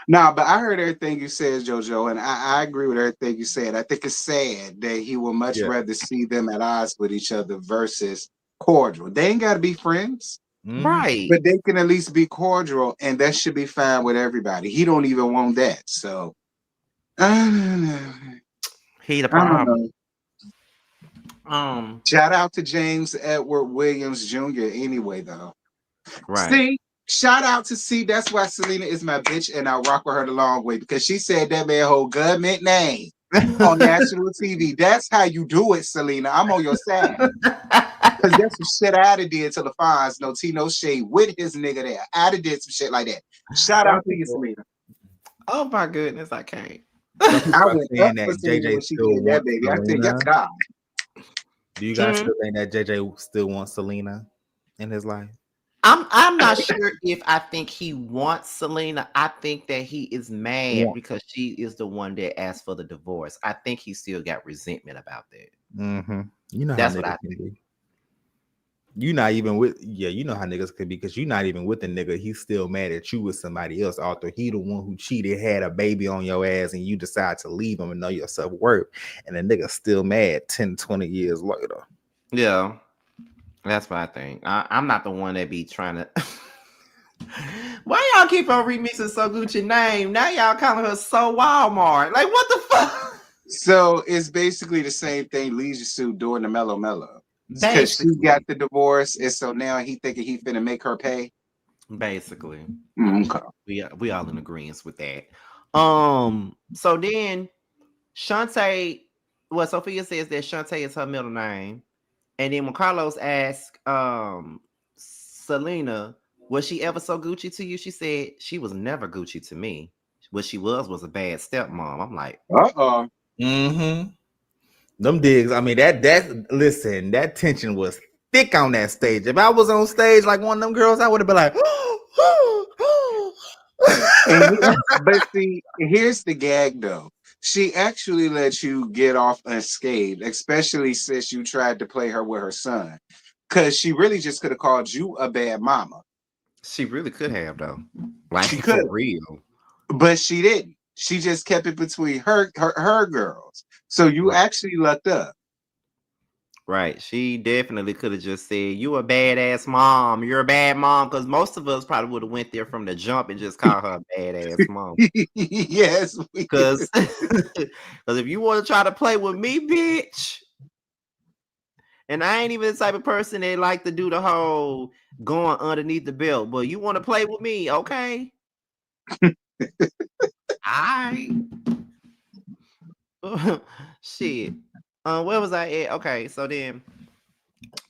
No, but I heard everything you said, JoJo, and I agree with everything you said. I think it's sad that he would much rather see them at odds with each other versus cordial. They ain't got to be friends, right? But they can at least be cordial, and that should be fine with everybody. He don't even want that, so he the problem. Shout out to James Edward Williams Jr. Anyway, though. Right. See, shout out to C. That's why Selena is my bitch, and I rock with her the long way, because she said that man whole government name. on national TV. That's how you do it, Selena. I'm on your side. Because that's some shit I'd have did to the Fonz. No tea, no shade with his nigga there. I'd have did some shit like that. Shout out to you, Selena. Oh my goodness, I can't. I went up that for Selena JJ when she still did that, wants baby. I said, Selena. yes, God. Do you guys still think that JJ still wants Selena in his life? I'm not sure if I think he wants Selena. I think that he is mad because she is the one that asked for the divorce. I think he still got resentment about that. Mm-hmm. You know that's how what I niggas can think. be. You not even with you know how niggas can be because you're not even with the nigga. He's still mad at you with somebody else. Although he the one who cheated, had a baby on your ass, and you decide to leave him and know your self-worth, and the nigga still mad 10, 20 years later. Yeah, that's what I think. I'm not the one that be trying to. Why y'all keep on remixing So Gucci name? Now y'all calling her So Walmart. Like what the fuck? So it's basically the same thing Leisure Suit doing the Mellow Mellow. Because she Basically. got the divorce, and so now he thinking he finna make her pay. Basically. Okay. We all in agreement with that. So then Shantae, well, Sophia says that Shantae is her middle name. And then when Carlos asked Selena, was she ever so Gucci to you? She said she was never Gucci to me. What she was a bad stepmom. I'm like, Uh-oh. Mm-hmm. Them digs. I mean, listen, that tension was thick on that stage. If I was on stage like one of them girls, I would have been like, But see, here's the gag though. She actually let you get off unscathed, especially since you tried to play her with her son. Because she really just could have called you a bad mama. she really could have though. Like She for could, real. but she didn't. She just kept it between her girls. So you actually lucked up. Right. She definitely could have just said, you a badass mom. You're a bad mom. Because most of us probably would have went there from the jump and just called her a badass mom. Yes. Because if you want to try to play with me, bitch. And I ain't even the type of person that like to do the whole going underneath the belt. But you want to play with me, okay? All right. Shit. Where was I at? Okay, so then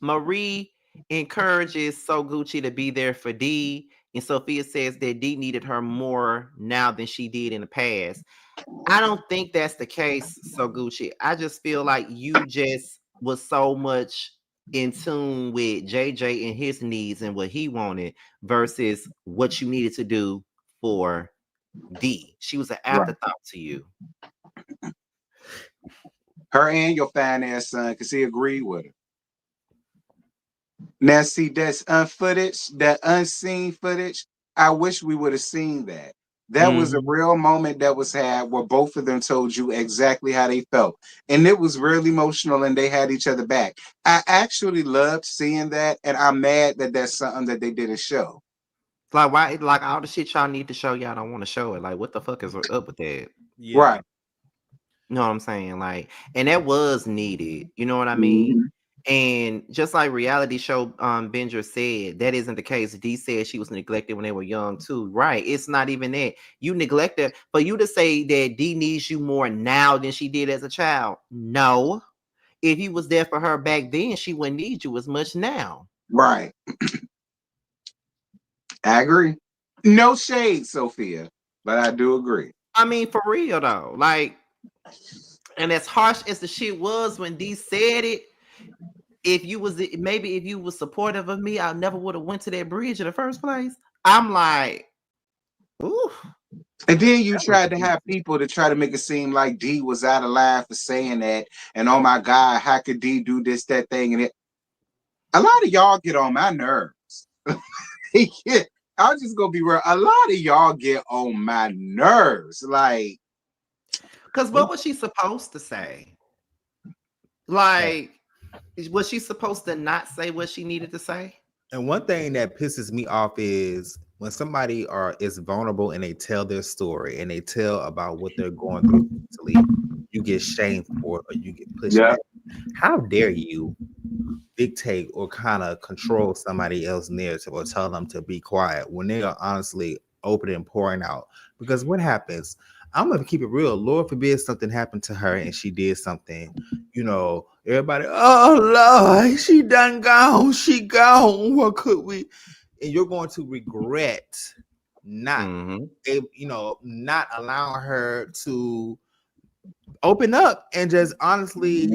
Marie encourages So Gucci to be there for D, and Sophia says that D needed her more now than she did in the past. I don't think that's the case, So Gucci. I just feel like you just was so much in tune with JJ and his needs and what he wanted versus what you needed to do for D. She was an afterthought to you. Her and your fine ass son, because he agreed with her. Now, see, that's footage, that unseen footage. I wish we would have seen that. That was a real moment that was had where both of them told you exactly how they felt. And it was really emotional and they had each other back. I actually loved seeing that. And I'm mad that that's something that they didn't show. Like, why? Like, all the shit y'all need to show, y'all don't want to show it. Like, what the fuck is up with that? yeah. Right. You know what I'm saying? Like, and that was needed. You know what I mean? Mm-hmm. And just like reality show Benjer said, that isn't the case. D said she was neglected when they were young too. Right. It's not even that. You neglected, but you to say that D needs you more now than she did as a child. No. If you was there for her back then, she wouldn't need you as much now. Right. I agree. No shade, Sophia, but I do agree. I mean, for real though. Like, and as harsh as the shit was when D said it, if you was supportive of me, I never would have went to that bridge in the first place. I'm like, ooh. And then you tried to have people to try to make it seem like D was out of line for saying that. And oh my God, how could D do this, that thing? And it. A lot of y'all get on my nerves. Yeah, I'm just gonna be real. A lot of y'all get on my nerves. Like, because what was she supposed to say? Like, was she supposed to not say what she needed to say? And one thing that pisses me off is when somebody is vulnerable and they tell their story and they tell about what they're going through mentally, you get shamed for it or you get pushed back. How dare you dictate or kind of control somebody else's narrative or tell them to be quiet when they are honestly open and pouring out? Because what happens? I'm gonna keep it real. Lord forbid something happened to her and she did something. Everybody, oh Lord, she done gone. She gone. What could we? And you're going to regret not, not allowing her to open up and just honestly,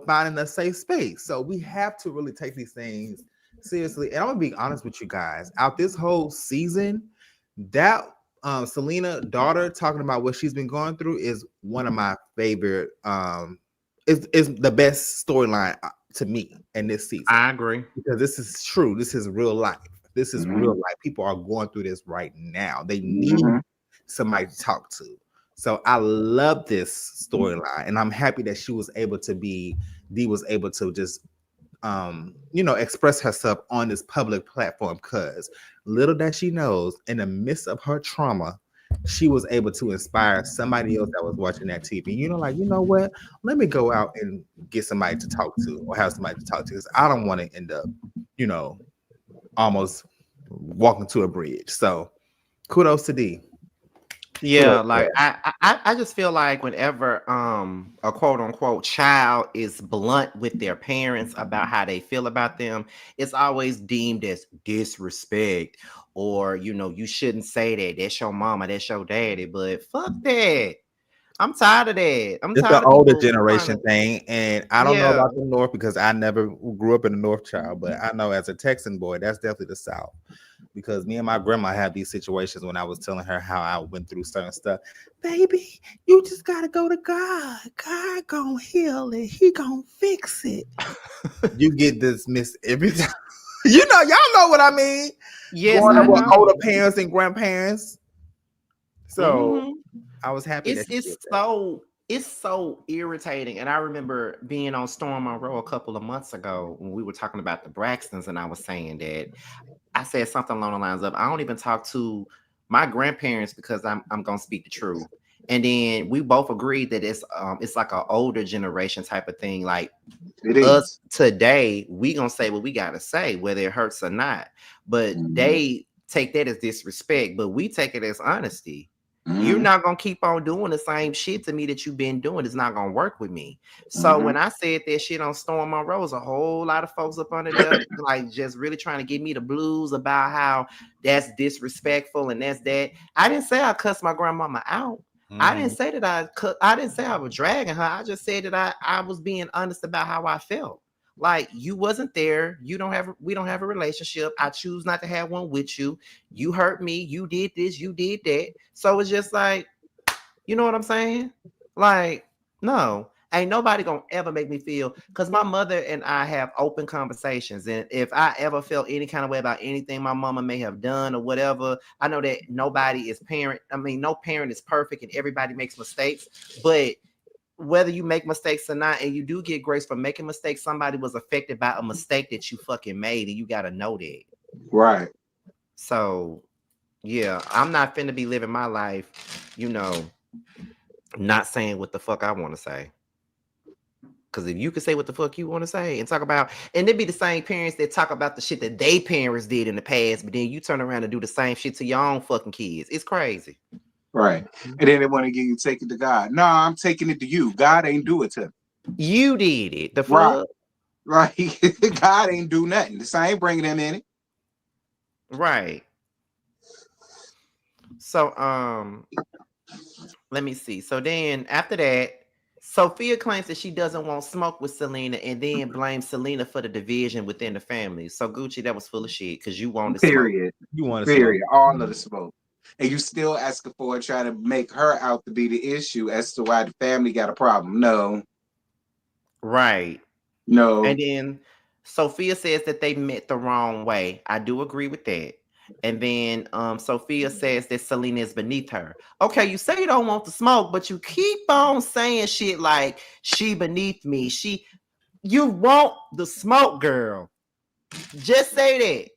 finding a safe space. So we have to really take these things seriously. And I'm gonna be honest with you guys. Out this whole season, that Selena daughter talking about what she's been going through is one of my favorite. Is the best storyline to me in this season. I agree because this is true. This is real life. This is real life. People are going through this right now. They need somebody to talk to. So I love this storyline, and I'm happy that she was able to Dee was able to just express herself on this public platform, because little that she knows, in the midst of her trauma, she was able to inspire somebody else that was watching that TV. What? Let me go out and get somebody to talk to, or have somebody to talk to, because I don't want to end up, almost walking to a bridge. So kudos to Dee. Yeah, like I just feel like whenever a quote unquote child is blunt with their parents about how they feel about them, it's always deemed as disrespect, or you shouldn't say that. That's your mama, that's your daddy. But fuck that. I'm tired of that. I'm It's tired the of older people generation thing, and I don't know Yeah. about the North because I never grew up in the North, child. But I know as a Texan boy, that's definitely the South. Because me and my grandma had these situations when I was telling her how I went through certain stuff. Baby, you just gotta go to God. God gonna heal it. He gonna fix it. You get dismissed every time. Y'all know what I mean. Yes, Growing I up with know. older parents and grandparents. So I was happy that she did that. It's so irritating. And I remember being on Storm Monroe a couple of months ago when we were talking about the Braxtons, and I was saying that I said something along the lines of, I don't even talk to my grandparents because I'm gonna speak the truth. And then we both agreed that it's like an older generation type of thing. Like us today, we gonna say what we gotta say, whether it hurts or not. But they take that as disrespect, but we take it as honesty. You're not gonna keep on doing the same shit to me that you've been doing. It's not gonna work with me. So when I said that shit on Storm Monroe, a whole lot of folks up under there, like just really trying to give me the blues about how that's disrespectful and that's that. I didn't say I cussed my grandmama out. I didn't say that I didn't say I was dragging her. I just said that I was being honest about how I felt. Like, you wasn't there. We don't have a relationship. I choose not to have one with you. You hurt me. You did this. You did that. So it's just like, you know what I'm saying? Like, no, ain't nobody gonna ever make me feel, because my mother and I have open conversations. And if I ever felt any kind of way about anything my mama may have done or whatever, I know that no parent is perfect and everybody makes mistakes. But whether you make mistakes or not, and you do get grace for making mistakes, somebody was affected by a mistake that you fucking made, and you got to know that. Right. So, yeah, I'm not finna be living my life, not saying what the fuck I want to say. Because if you can say what the fuck you want to say and talk about, and it'd be the same parents that talk about the shit that they parents did in the past, but then you turn around and do the same shit to your own fucking kids. It's crazy. Right. And then they want to get you take it to God. No, I'm taking it to you. God ain't do it to me. You did it. The fuck? fuck? Right. God ain't do nothing. This I ain't bringing them in it. Right. So, let me see. So then after that, Sophia claims that she doesn't want smoke with Selena, and then blames Selena for the division within the family. So Gucci, that was full of shit because you wanted Period. smoke. You wanted Period. smoke. All of the smoke. And you still asking for it, trying to make her out to be the issue as to why the family got a problem. No. Right. No. And then Sophia says that they met the wrong way. I do agree with that. And then Sophia says that Selena is beneath her. Okay, you say you don't want the smoke, but you keep on saying shit like she beneath me. You want the smoke, girl. Just say that.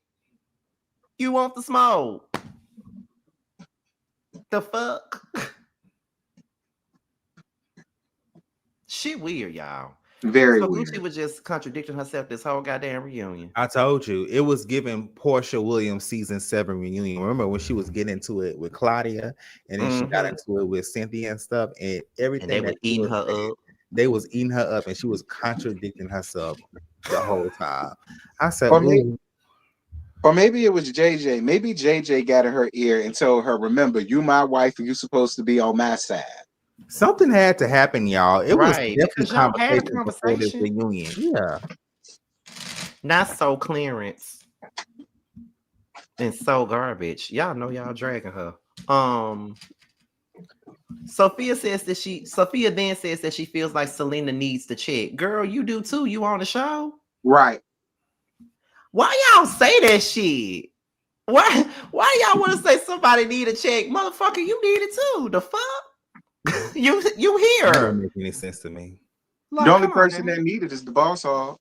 You want the smoke. The fuck? Shit weird, y'all. Very So weird. Gucci was just contradicting herself this whole goddamn reunion. I told you it was giving Portia Williams season 7 reunion. Remember when she was getting into it with Claudia, and then she got into it with Cynthia and stuff, and And they everything were that she eating was her saying, up. they was eating her up, and she was contradicting herself the whole time. I said, Or maybe, "Ooh, or maybe it was JJ. Maybe JJ got in her ear and told her, "Remember, you my wife, and you supposed to be on my side." something had to happen, y'all." It was Right. definitely Because y'all had a conversation before this conversation. reunion. Yeah, Not so Clarence and so garbage. Y'all know y'all dragging her. Sophia then says that she feels like Selena needs the check. Girl, you do too. You on the show? Right. Why y'all say that shit? Why y'all want to say somebody need a check? Motherfucker, you need it too. The fuck? you it doesn't here. make any sense to me. The Like, only come on person now. that needed is the boss hall.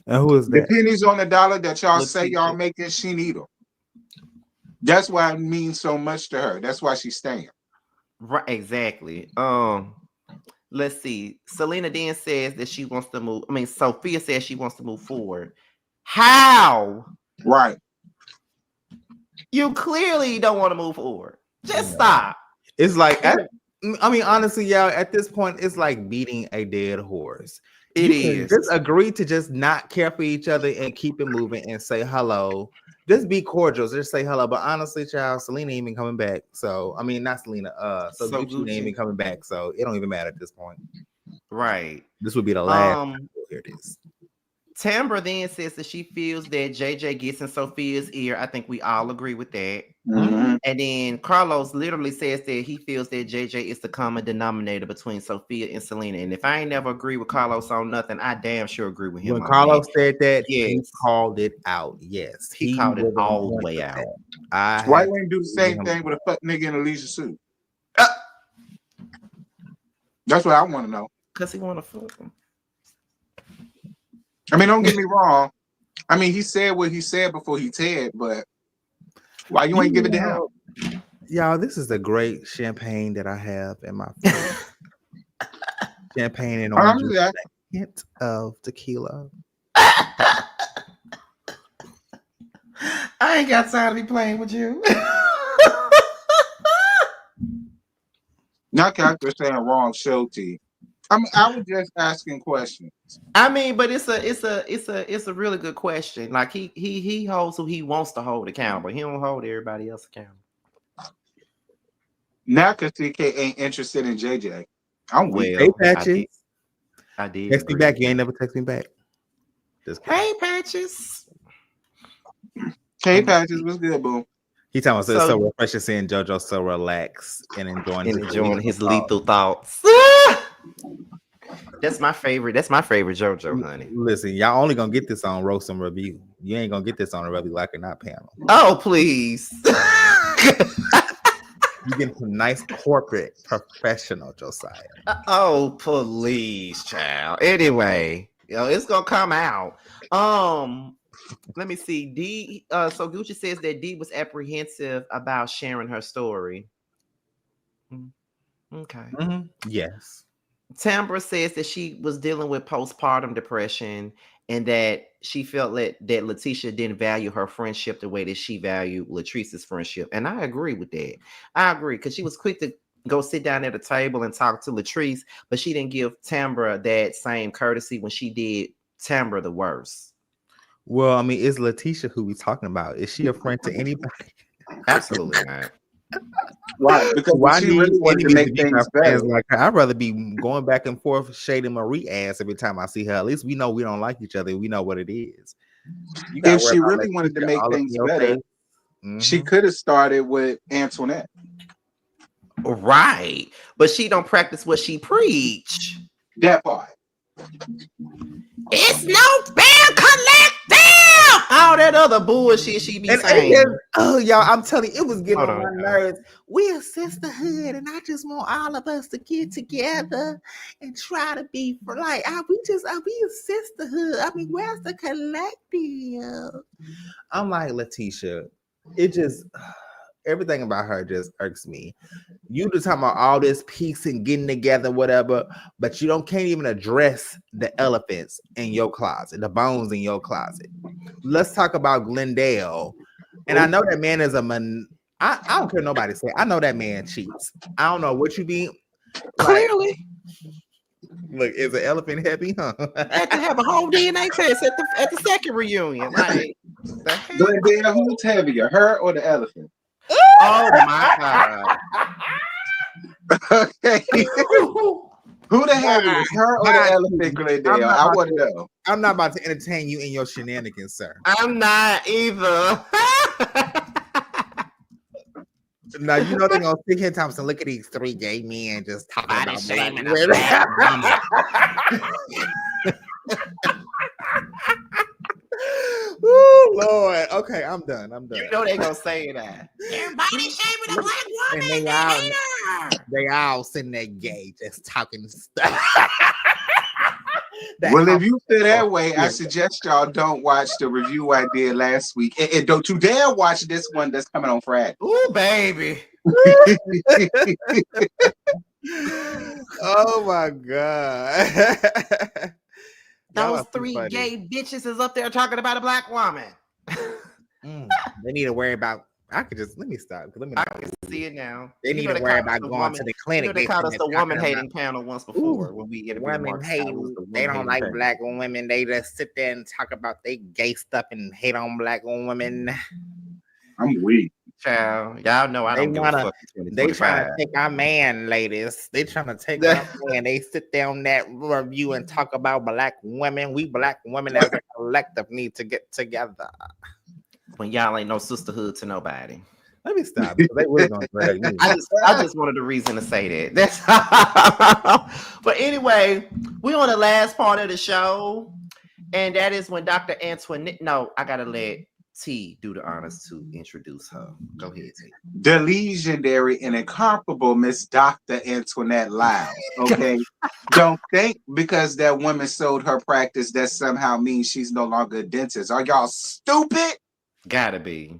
And who is The that? pennies on the dollar that y'all say y'all Letitia. making, she need them. That's why it means so much to her. That's why she's staying. Right, exactly. Let's see. Selena then says that she wants to move. I mean, Sophia says she wants to move forward. How? Right. You clearly don't want to move forward. Just stop. It's like, I mean, honestly, y'all, at this point, it's like beating a dead horse. It You can is. just agree to just not care for each other and keep it moving and say hello. Just be cordial. Just say hello. But honestly, child, Selena ain't even coming back. So I mean, not Selena. So So Gucci ain't even Gucci. coming back. So it don't even matter at this point. Right. This would be the last. Here it is. Tambra then says that she feels that JJ gets in Sophia's ear. I think we all agree with that. Mm-hmm. And then Carlos literally says that he feels that JJ is the common denominator between Sophia and Selena. And if I ain't never agree with Carlos on nothing, I damn sure agree with him When on Carlos that. said that, he Yes. called it out. Yes, He called it was on all the point way with out. that. I Why had you ain't do the to give same him thing with a fuck nigga in a leisure suit? Uh, That's what I want to know. Because he want to fuck him. I mean, don't get me wrong. I mean, he said what he said before he said, but why you ain't give it to him? Y'all, this is a great champagne that I have in my fridge. Champagne and orange juice, a hint of tequila. I ain't got time to be playing with you. Not character saying wrong show T. I mean, I was just asking questions. I mean, but it's a really good question. Like he holds who he wants to hold accountable. He don't hold everybody else accountable. Now, because TK ain't interested in JJ. I'm weak. Hey, Well, Patches. I did. Text me back. You ain't never text me back. Just kidding. Hey, Patches. Hey, Patches, what's good, boom? He talking about it's so refreshing seeing JoJo so relaxed and enjoying his lethal thoughts. That's my favorite. That's my favorite JoJo, honey. Listen, y'all only gonna get this on Roast and Review. You ain't gonna get this on a Review Like It Not panel. Oh, please. You get some nice corporate professional Josiah. Oh, please, child. Anyway, it's gonna come out. Let me see. D. So Gucci says that D was apprehensive about sharing her story. Okay. Mm-hmm. Yes. Tambra says that she was dealing with postpartum depression and that she felt that Letitia didn't value her friendship the way that she valued Latrice's friendship. And I agree with that. I agree because she was quick to go sit down at a table and talk to Latrice, but she didn't give Tambra that same courtesy when she did Tambra the worst. Well, I mean, it's Letitia who we talking about. Is she a friend to anybody? Absolutely not. Right, because Why she need really wanted to enemies make to be my things friends better. like her? I'd rather be going back and forth shading Marie ass every time I see her. At least we know we don't like each other. We know what it is. You If worry she about really wanted to Letitia make all up in things your better, face. she could have started with Antoinette. Right. But she don't practice what she preach. That part. It's no band collective. All that other bullshit she be saying. Oh, y'all, I'm telling you, it was getting Hold on my on, nerves. We're a sisterhood, and I just want all of us to get together and try to be for like, we a sisterhood. I mean, where's the collective? I'm like, Letitia, it just, everything about her just irks me. You just talking about all this peace and getting together, whatever, but you can't even address the elephants in your closet, the bones in your closet. Let's talk about Glendale. And I know that man is a man. I don't care nobody say. I know that man cheats. I don't know what you mean. Clearly. Look, is an elephant happy, huh? Had to have a whole DNA test at the second reunion. Like, Glendale, who's heavier, her or the elephant? Oh my God. Okay. Who the heaviest, her or the elephant, Glendale? I want to know. I'm not about to entertain you in your shenanigans, sir. I'm not either. Now you know they're gonna sit here, Thompson. Look at these three gay men just talking about shaming black women. Oh Lord. Okay, I'm done. You know they're gonna say that. Everybody shaming a black woman. And they all sitting there gay, just talking stuff. Well, if you feel that way, I suggest y'all don't watch the review I did last week. And don't you dare watch this one that's coming on Friday. Ooh, baby. Oh my God. Those three gay bitches is up there talking about a black woman. They need to worry about. Let me stop. I can see it now. They need to worry about going to the clinic. They called us the woman hating panel once before when we interviewed women hating. They don't like black women. They just sit there and talk about they gay stuff and hate on black women. I'm weak. Child, y'all know I don't give a fuck. They trying to take our man, ladies. They trying to take our man. They sit there on that review and talk about black women. We black women as a collective need to get together. When y'all ain't no sisterhood to nobody. Let me stop. They really gonna drag me. I just wanted a reason to say that. That's but anyway, we're on the last part of the show, and that is when Dr. Antoinette. No, I gotta let T do the honors to introduce her. Go ahead, T. The legendary and incomparable Miss Dr. Antoinette Lyles. Okay. Don't think because that woman sold her practice that somehow means she's no longer a dentist. Are y'all stupid? Gotta be.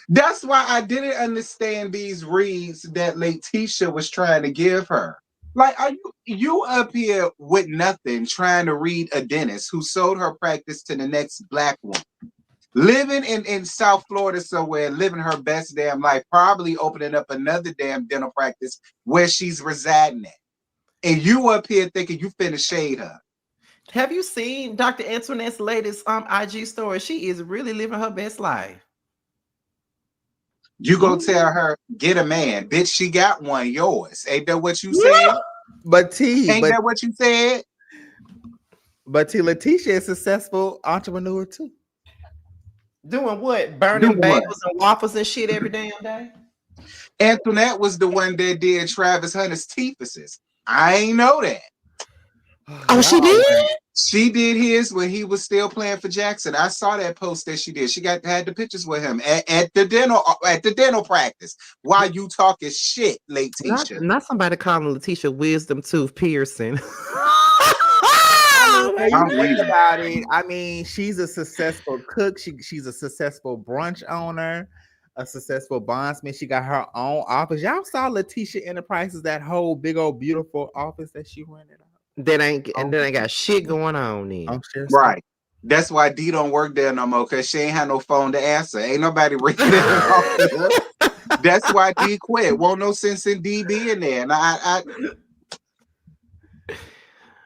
That's why I didn't understand these reads that Letitia was trying to give her. Like, are you up here with nothing trying to read a dentist who sold her practice to the next black woman? Living in South Florida somewhere, living her best damn life, probably opening up another damn dental practice where she's residing at. And you up here thinking you finna shade her. Have you seen Dr. Antoinette's latest IG story? She is really living her best life. You gonna tell her, get a man. Bitch, she got one, yours. Ain't that what you said? But ain't that what you said? But T, Letitia is a successful entrepreneur too. Doing what? Burning bagels and waffles and shit every damn day? Antoinette was the one that did Travis Hunter's teethuses. I ain't know that. Oh, she did? She did his when he was still playing for Jackson. I saw that post that she did. She had the pictures with him at the dental practice while you talking shit, Letitia. Not somebody calling Letitia wisdom tooth piercing. About it. I mean, she's a successful cook. She's a successful brunch owner, a successful bondsman. She got her own office. Y'all saw Letitia Enterprises, that whole big old beautiful office that she rented out. That ain't got shit going on then. Right. That's why D don't work there no more, because she ain't had no phone to answer. Ain't nobody ringing it. That's why D quit. Won't no sense in D being there. And I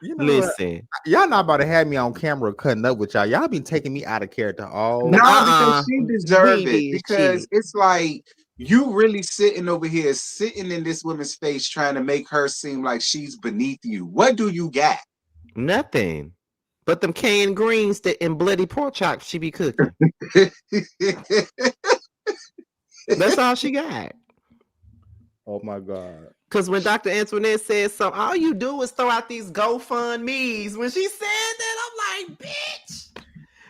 you know listen, what? Y'all not about to have me on camera cutting up with y'all. Y'all been taking me out of character all. No, because she deserved it. Because it's like you really sitting over here, sitting in this woman's face, trying to make her seem like she's beneath you. What do you got? Nothing. But them canned greens and bloody pork chops she be cooking. That's all she got. Oh my God. Because when Dr. Antoinette said so, all you do is throw out these GoFundMes. When she said that, I'm like, bitch.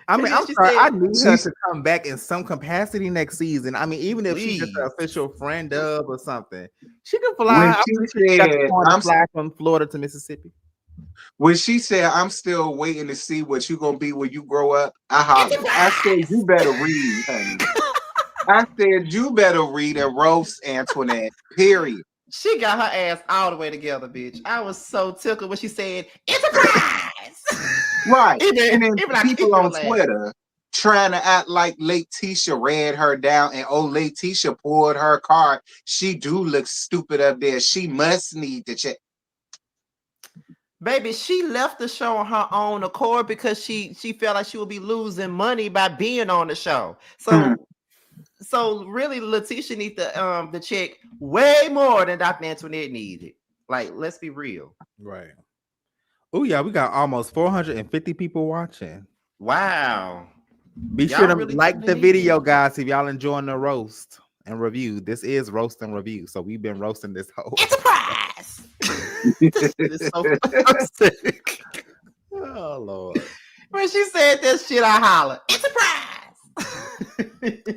I mean, I'm sorry. I need her to come back in some capacity next season. I mean, even if she's just an official friend of or something, she can fly. Fly from Florida to Mississippi. When she said, I'm still waiting to see what you're going to be when you grow up, I said, you better read, honey. I said you better read and roast Antoinette. Period. She got her ass all the way together, bitch. I was so tickled when she said, "Enterprise." Right. And then even I people keep on laughing. Twitter trying to act like Letitia read her down and Letitia pulled her card. She do look stupid up there. She must need to check. Baby, she left the show on her own accord because she felt like she would be losing money by being on the show. So really, Letitia needs the check way more than Dr. Antoinette needed. Like, let's be real. Right. Oh yeah, we got almost 450 people watching. Wow. Be sure to like the video, guys, if y'all enjoying the roast and review. This is roast and review, so we've been roasting this whole Enterprise. This shit is so sick. Oh Lord. When she said that shit, I hollered, Enterprise.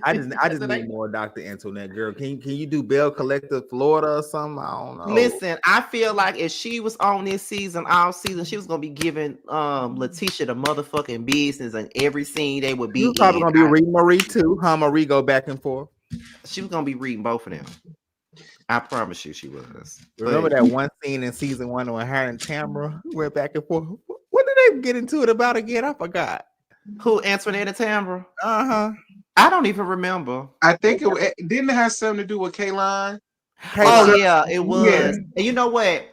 I just need more Dr. Antoinette, girl. Can you do Belle Collective Florida or something? I don't know. Listen, I feel like if she was on this season, all season, she was gonna be giving Letitia the motherfucking business, and every scene they would be. She was probably gonna be reading Marie too. Marie go back and forth. She was gonna be reading both of them. I promise you, she was. Remember that one scene in season 1 when her and Tamara went back and forth? What did they get into it about again? I forgot. Who, Antoinette and Tamara? I don't even remember. I think it didn't have something to do with Kaylin. Oh yeah, it was. Yeah. And you know what?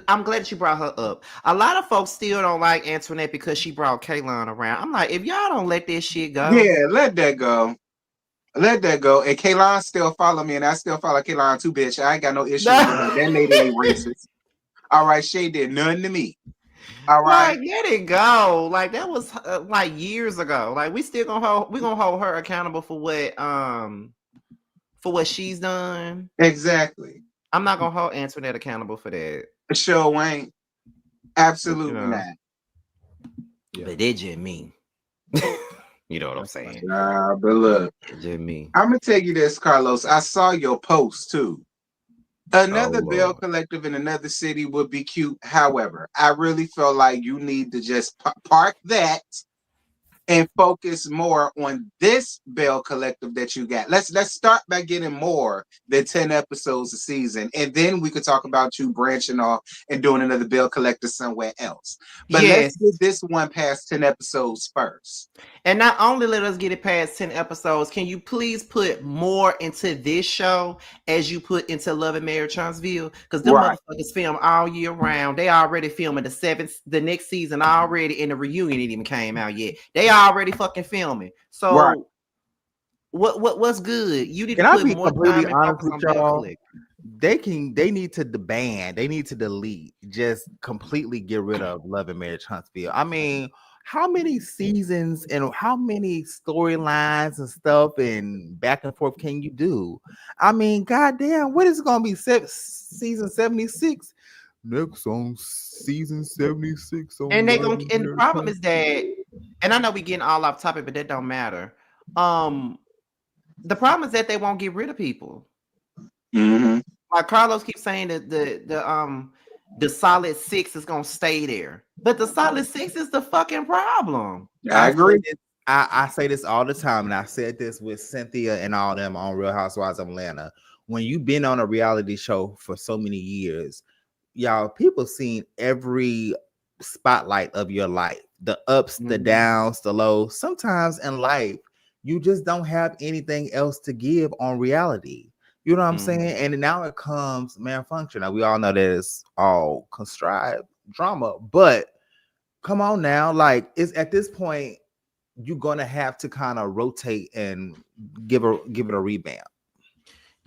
I'm glad you brought her up. A lot of folks still don't like Antoinette because she brought Kaylin around. I'm like, if y'all don't let this shit go, yeah, let that go. Let that go. And Kaylin still follow me, and I still follow Kaylin too, bitch. I ain't got no issues with her. That lady ain't racist. All right, she did nothing to me. All right, like, let it go. Like, that was like years ago. Like, we still gonna hold her accountable for what she's done. Exactly. I'm not gonna hold Antoinette accountable for that. Sure ain't. Absolutely not. Yeah. But they just mean. You know what I'm saying? Nah, but look, just me. I'm gonna tell you this, Carlos. I saw your post too. Another Belle Collective in another city would be cute. However, I really feel like you need to just park that and focus more on this Belle Collective that you got. Let's start by getting more than 10 episodes a season, and then we could talk about you branching off and doing another Belle Collective somewhere else. But let's get this one past 10 episodes first. And not only let us get it past 10 episodes, can you please put more into this show as you put into Love and Marriage Huntsville? Because them motherfuckers film all year round. They already filming the next season already, and the reunion ain't even came out yet. They already fucking filming. So what's good? You need to put more time and focus on y'all. They need to ban. They need to delete. Just completely get rid of Love and Marriage Huntsville. I mean, how many seasons and how many storylines and stuff and back and forth can you do? I mean, goddamn, what is it gonna be? Season 76? Next on season 76. And the problem is that, and I know we getting all off topic, but that don't matter. The problem is that they won't get rid of people. Mm-hmm. Like Carlos keeps saying that the solid 6 is gonna stay there, but the solid 6 is the fucking problem. I agree. I say this all the time, and I said this with Cynthia and all them on Real Housewives of Atlanta. When you've been on a reality show for so many years, y'all, people seen every spotlight of your life, the ups, the downs, the lows. Sometimes in life, you just don't have anything else to give on reality. You know what I'm saying? And now it comes malfunction. Now we all know that it's all contrived drama, but come on now, like it's at this point, you're gonna have to kind of rotate and give it a revamp.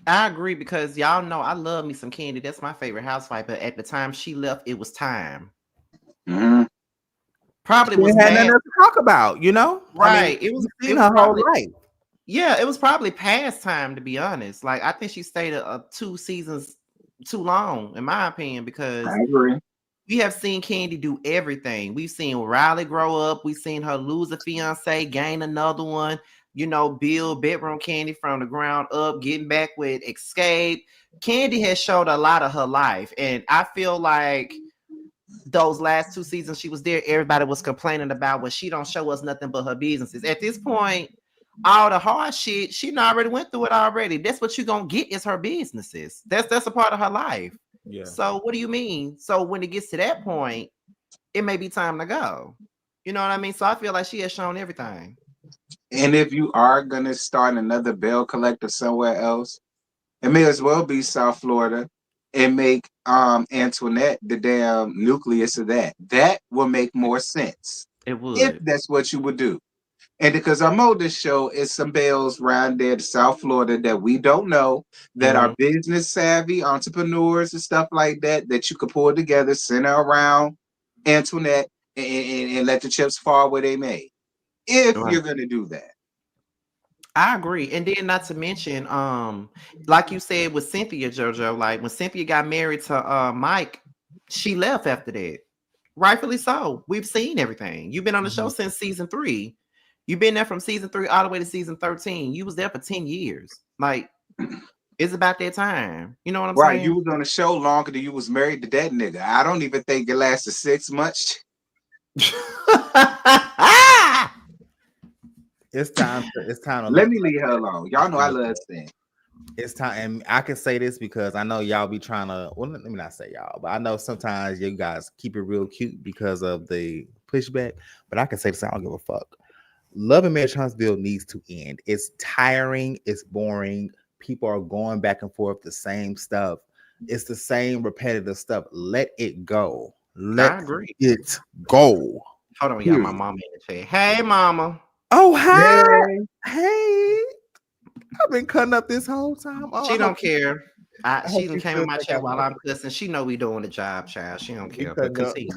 I agree, because y'all know I love me some Candy. That's my favorite housewife. But at the time she left, it was time. Probably was had nothing to talk about, you know? Right. I mean, it was seen her whole life. Yeah, it was probably past time, to be honest. Like, I think she stayed 2 seasons too long, in my opinion, because I agree. We have seen Candy do everything. We've seen Riley grow up. We've seen her lose a fiance, gain another one, build bedroom Candy from the ground up, getting back with Escape. Candy has showed a lot of her life. And I feel like those last 2 seasons she was there, everybody was complaining about, well, she don't show us nothing but her businesses. At this point, all the hard shit, she already went through it already. That's what you're gonna get is her businesses. That's a part of her life. Yeah. So what do you mean? So when it gets to that point, it may be time to go. You know what I mean? So I feel like she has shown everything. And if you are gonna start another Belle collective somewhere else, it may as well be South Florida and make Antoinette the damn nucleus of that. That will make more sense It if would. that's what you would do. And because I'm on this show, is some Bells around there to South Florida that we don't know, that are business savvy entrepreneurs and stuff like that, that you could pull together, center around Antoinette, and let the chips fall where they may. If Right. you're gonna do that. I agree. And then not to mention, like you said with Cynthia JoJo, like when Cynthia got married to Mike, she left after that. Rightfully so. We've seen everything. You've been on the show since season 3. You've been there from season 3 all the way to season 13. You was there for 10 years. Like, it's about that time. You know what I'm Right, saying? you was on the show longer than you was married to that nigga. I don't even think it lasted 6 months. It's time to Let me leave her alone. Y'all know I love Stan. It's time, and I can say this because I know y'all be trying to. Well, let me not say y'all, but I know sometimes you guys keep it real cute because of the pushback. But I can say this: I don't give a fuck. Love and Marriage Huntsville needs to end. It's tiring. It's boring. People are going back and forth the same stuff. It's the same repetitive stuff. Let it go. I agree. It go. Hold on, y'all. My mama in the chat. Hey, mama. Oh, hi. Hey. Hey. I've been cutting up this whole time. Oh, She don't care. She she came in my feels chat like while I'm cussing. She know we doing the job, child. She don't care. But continue.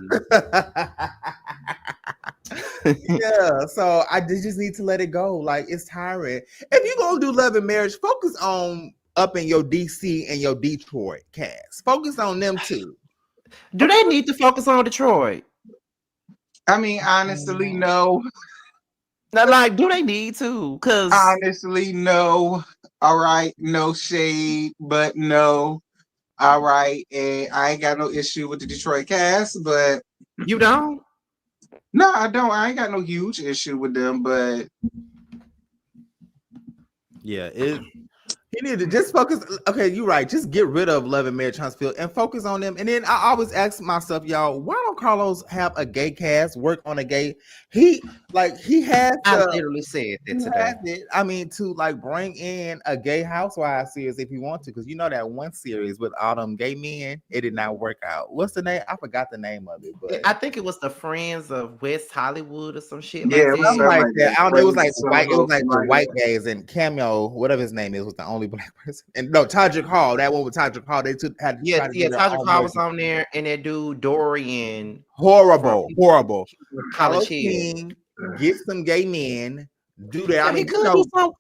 Yeah, so they just need to let it go. Like, it's tiring. If you're gonna do Love and Marriage, focus on up in your DC and your Detroit cast. Focus on them too. Do they need to focus on Detroit? I mean, honestly, no. Now, like, do they need to? Because honestly, no. All right, no shade, but no. All right, and I ain't got no issue with the Detroit cast, but you don't. No, I don't. I ain't got no huge issue with them, but yeah, he needed to just focus. Okay, you're right. Just get rid of Love and Marriage Huntsville and focus on them. And then I always ask myself, y'all, why don't Carlos have a gay cast, work on a gay? He has. I literally said that today. I mean, to like bring in a gay housewives series if you want to, because you know that one series with all them gay men, it did not work out. What's the name? I forgot the name of it, but I think it was the Friends of West Hollywood or some shit. Yeah, like something that. like that. I don't know. It was like white. It was like the white gays and Cameo, whatever his name is, was the only black person. And no, Todrick Hall. That one with Todrick Hall. They had Todrick Hall was on there, and that dude Dorian. Horrible. College King, get some gay men. Do that. Yeah, I mean, he could do something.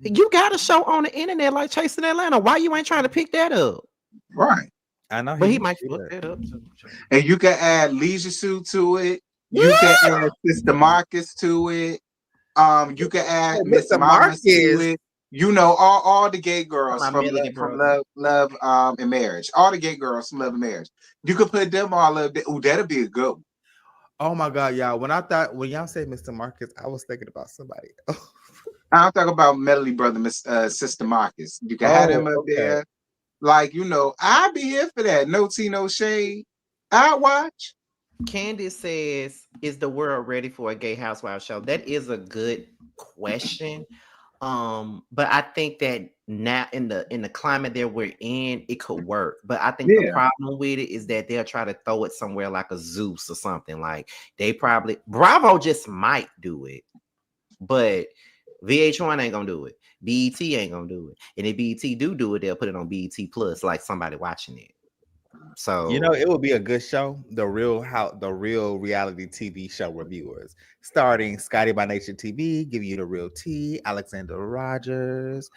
You got a show on the internet like Chasing Atlanta. Why you ain't trying to pick that up? Right. I know, but he might flip that up. And you can add Leisure Suit to it. You can add Sister Marcus to it. You can add Miss Marcus to it. You know, all the gay girls from Love and Marriage. All the gay girls from Love and Marriage. You could put them all up there. Ooh, that'll be a good one. Oh my God, y'all. When y'all said Mr. Marcus, I was thinking about somebody else. I'm talking about Melody brother, Sister Marcus. You can have him up there. Like, you know, I'd be here for that. No tea, no shade. I'd watch. Candace says, is the world ready for a gay housewife show? That is a good question. But I think that now in the climate that we're in, it could work. But I think the problem with it is that they'll try to throw it somewhere like a Zeus or something. Like they probably Bravo just might do it, but VH1 ain't gonna do it. BET ain't gonna do it. And if BET do it, they'll put it on BET Plus, like somebody watching it. So you know, it would be a good show. The real reality TV show reviewers, starting Scotty by Nature TV, give you the real tea. Alexander Rogers,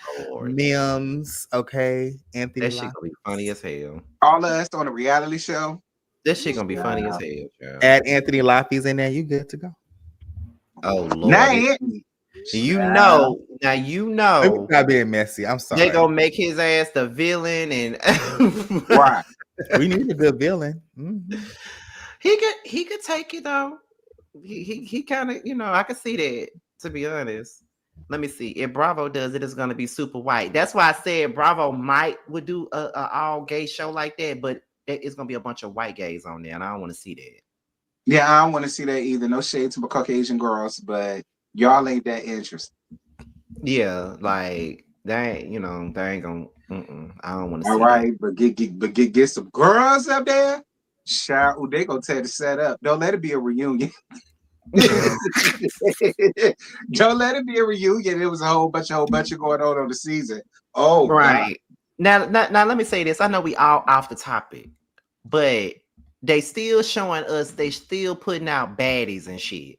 Mims, okay, Anthony. That shit gonna be funny as hell. All of us on a reality show. That shit gonna be funny as hell. Child. Add Anthony Laffy's in there, you good to go. Oh Lord. Now you know. Not being messy. I'm sorry. They gonna make his ass the villain, and right. We need a good villain. Mm-hmm. He could take it though. He kind of, you know, I could see that, to be honest. Let me see. If Bravo does it, it's gonna be super white. That's why I said Bravo would do a all gay show like that, but it's gonna be a bunch of white gays on there, and I don't want to see that. Yeah, I don't want to see that either. No shade to my Caucasian girls, but y'all ain't that interesting. Yeah, like they ain't gonna. I don't want to All see right, that. but get some girls up there. Shout, they gonna tear the set up. Don't let it be a reunion. Don't let it be a reunion. It was a whole bunch of going on the season. Oh, right. God. Now, let me say this. I know we all off the topic, but they still showing us. They still putting out baddies and shit.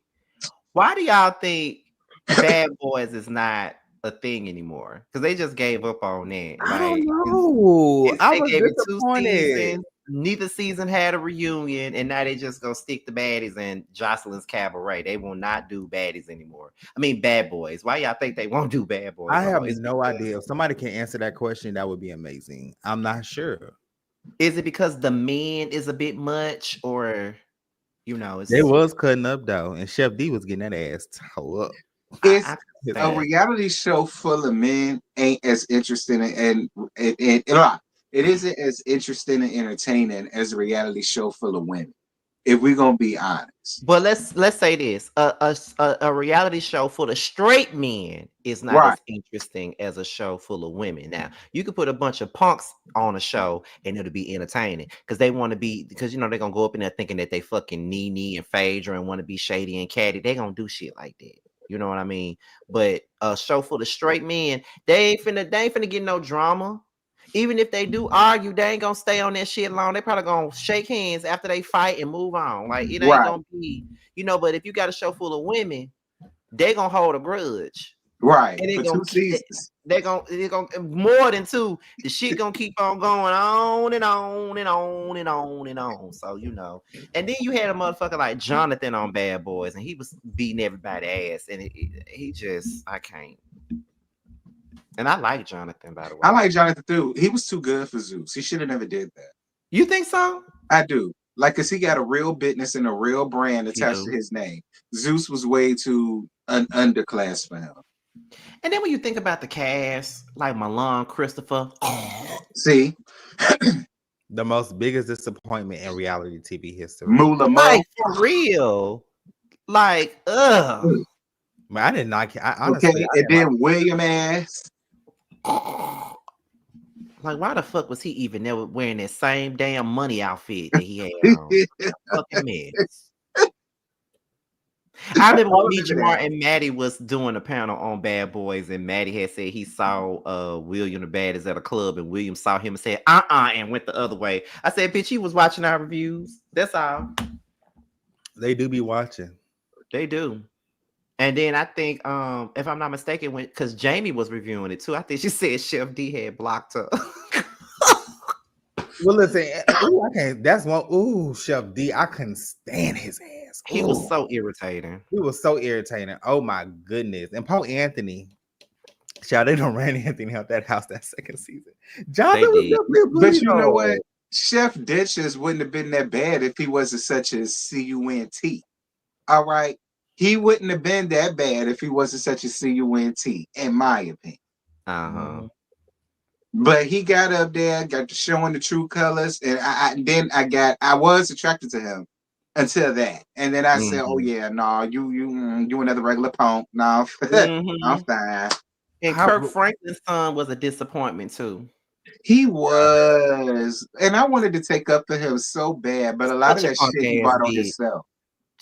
Why do y'all think Bad Boys is not a thing anymore? Because they just gave up on that. I don't know. I They was gave it 2 disappointed. seasons. Neither season had a reunion, and now they just gonna stick the baddies in Jocelyn's Cabaret. They will not do baddies anymore. I mean, Bad Boys. Why y'all think they won't do Bad Boys? I have no idea. If somebody can answer that question, that would be amazing. I'm not sure. Is it because the men is a bit much, or they was cutting up though, and Chef D was getting that ass toe up. It's a reality show full of men ain't as interesting and it isn't as interesting and entertaining as a reality show full of women. If we're gonna be honest, but let's say this: a reality show full of straight men is not as interesting as a show full of women. Now, you could put a bunch of punks on a show and it'll be entertaining because they want to be they're gonna go up in there thinking that they fucking Nene and Phaedra and want to be shady and catty. They gonna do shit like that. You know what I mean? But a show full of straight men, they ain't finna get no drama. Even if they do argue, they ain't gonna stay on that shit long. They probably gonna shake hands after they fight and move on. Like it ain't gonna be, but if you got a show full of women, they gonna hold a grudge. Right. And they for gonna 2 seasons. They're gonna more than 2. The shit gonna keep on going on and on and on and on and on. So and then you had a motherfucker like Jonathan on Bad Boys, and he was beating everybody's ass, and he just I can't. And I like Jonathan, by the way. I like Jonathan too. He was too good for Zeus. He should have never did that. You think so? I do. Like, cause he got a real business and a real brand attached to his name. Zeus was way too underclass for him. And then when you think about the cast, like Milan, Christopher, see, the most biggest disappointment in reality TV history. Like for real, like Man, I did not. I honestly, okay, and then William ass. Like, why the fuck was he even there wearing that same damn money outfit that he had on? Fucking mess. I remember when me, Jamar, and Maddie was doing a panel on Bad Boys, and Maddie had said he saw William the Baddies at a club, and William saw him and said, and went the other way. I said, bitch, he was watching our reviews. That's all. They do be watching. They do. And then I think, if I'm not mistaken, because Jamie was reviewing it too, I think she said Chef D had blocked her. Well, listen, I can't. That's one. Ooh, Chef D, I couldn't stand his ass. He was so irritating. He was so irritating. Oh my goodness! And Paul Anthony, child, they don't ran Anthony out that house that second season. Jonathan was but you know what? Chef Dishes wouldn't have been that bad if he wasn't such a cunt. All right. He wouldn't have been that bad if he wasn't such a cunt, in my opinion. But he got up there, got to showing the true colors, and I was attracted to him until that, and then I said, "Oh yeah, no, you another regular punk, no, I'm fine." And Kirk Franklin's son was a disappointment too. He was, and I wanted to take up for him so bad, but a lot of that shit he bought on himself.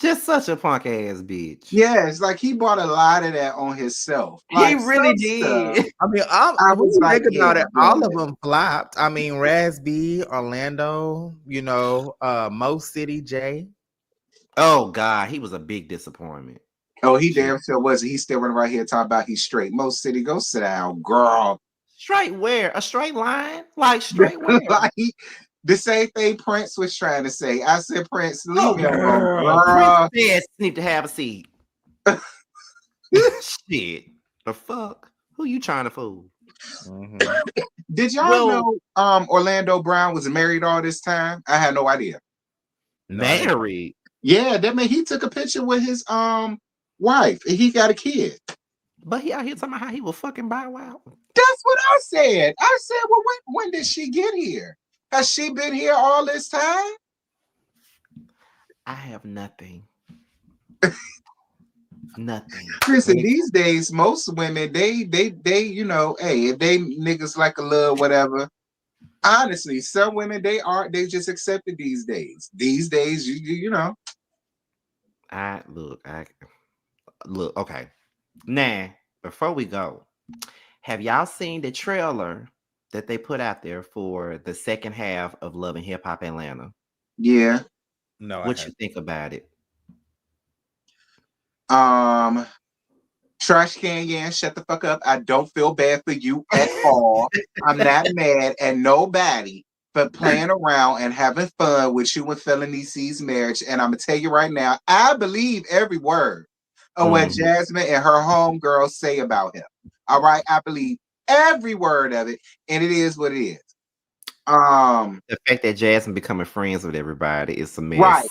Just such a punk ass bitch. Yeah, it's like he bought a lot of that on himself. Like, he really did. Stuff. I mean, I was like, think about it. All of them flopped. I mean, Razby, Orlando, Mo City J. Oh God, he was a big disappointment. Oh, he damn sure was. He's still running right here talking about he's straight. Mo City, go sit down, girl. Straight where? A straight line? Like straight where? Like, the same thing Prince was trying to say. I said, Prince, leave me alone, girl. Prince need to have a seat. Shit. The fuck? Who you trying to fool? Did y'all know Orlando Brown was married all this time? I had no idea. Married? Yeah, that mean he took a picture with his wife and he got a kid. But he out here talking about how he was fucking Bow Wow. That's what I said. I said, well, when did she get here? Has she been here all this time? I have nothing. Nothing. Listen, these days, most women, they, you know, hey, if they niggas like a little whatever. Honestly, some women they just accept it these days. These days, you know. I look. Okay. Now, before we go, have y'all seen the trailer that they put out there for the second half of Love and Hip Hop Atlanta? Yeah. No, What you think about it? Trash can, yeah, shut the fuck up. I don't feel bad for you at all. I'm not mad at nobody for playing around and having fun with you and Felony C's marriage. And I'm gonna tell you right now, I believe every word of what Jasmine and her homegirls say about him. All right, I believe every word of it, and it is what it is. The fact that Jasmine becoming friends with everybody is a mess. Right.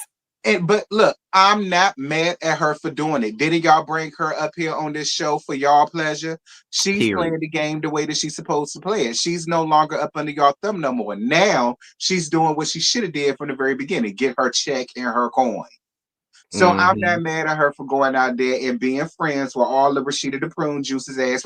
But look, I'm not mad at her for doing it. Didn't y'all bring her up here on this show for y'all pleasure? She's playing the game the way that she's supposed to play it. She's no longer up under y'all thumb no more. Now she's doing what she should have did from the very beginning: get her check and her coin. So I'm not mad at her for going out there and being friends with all the Rashida the Prune Juice's ass.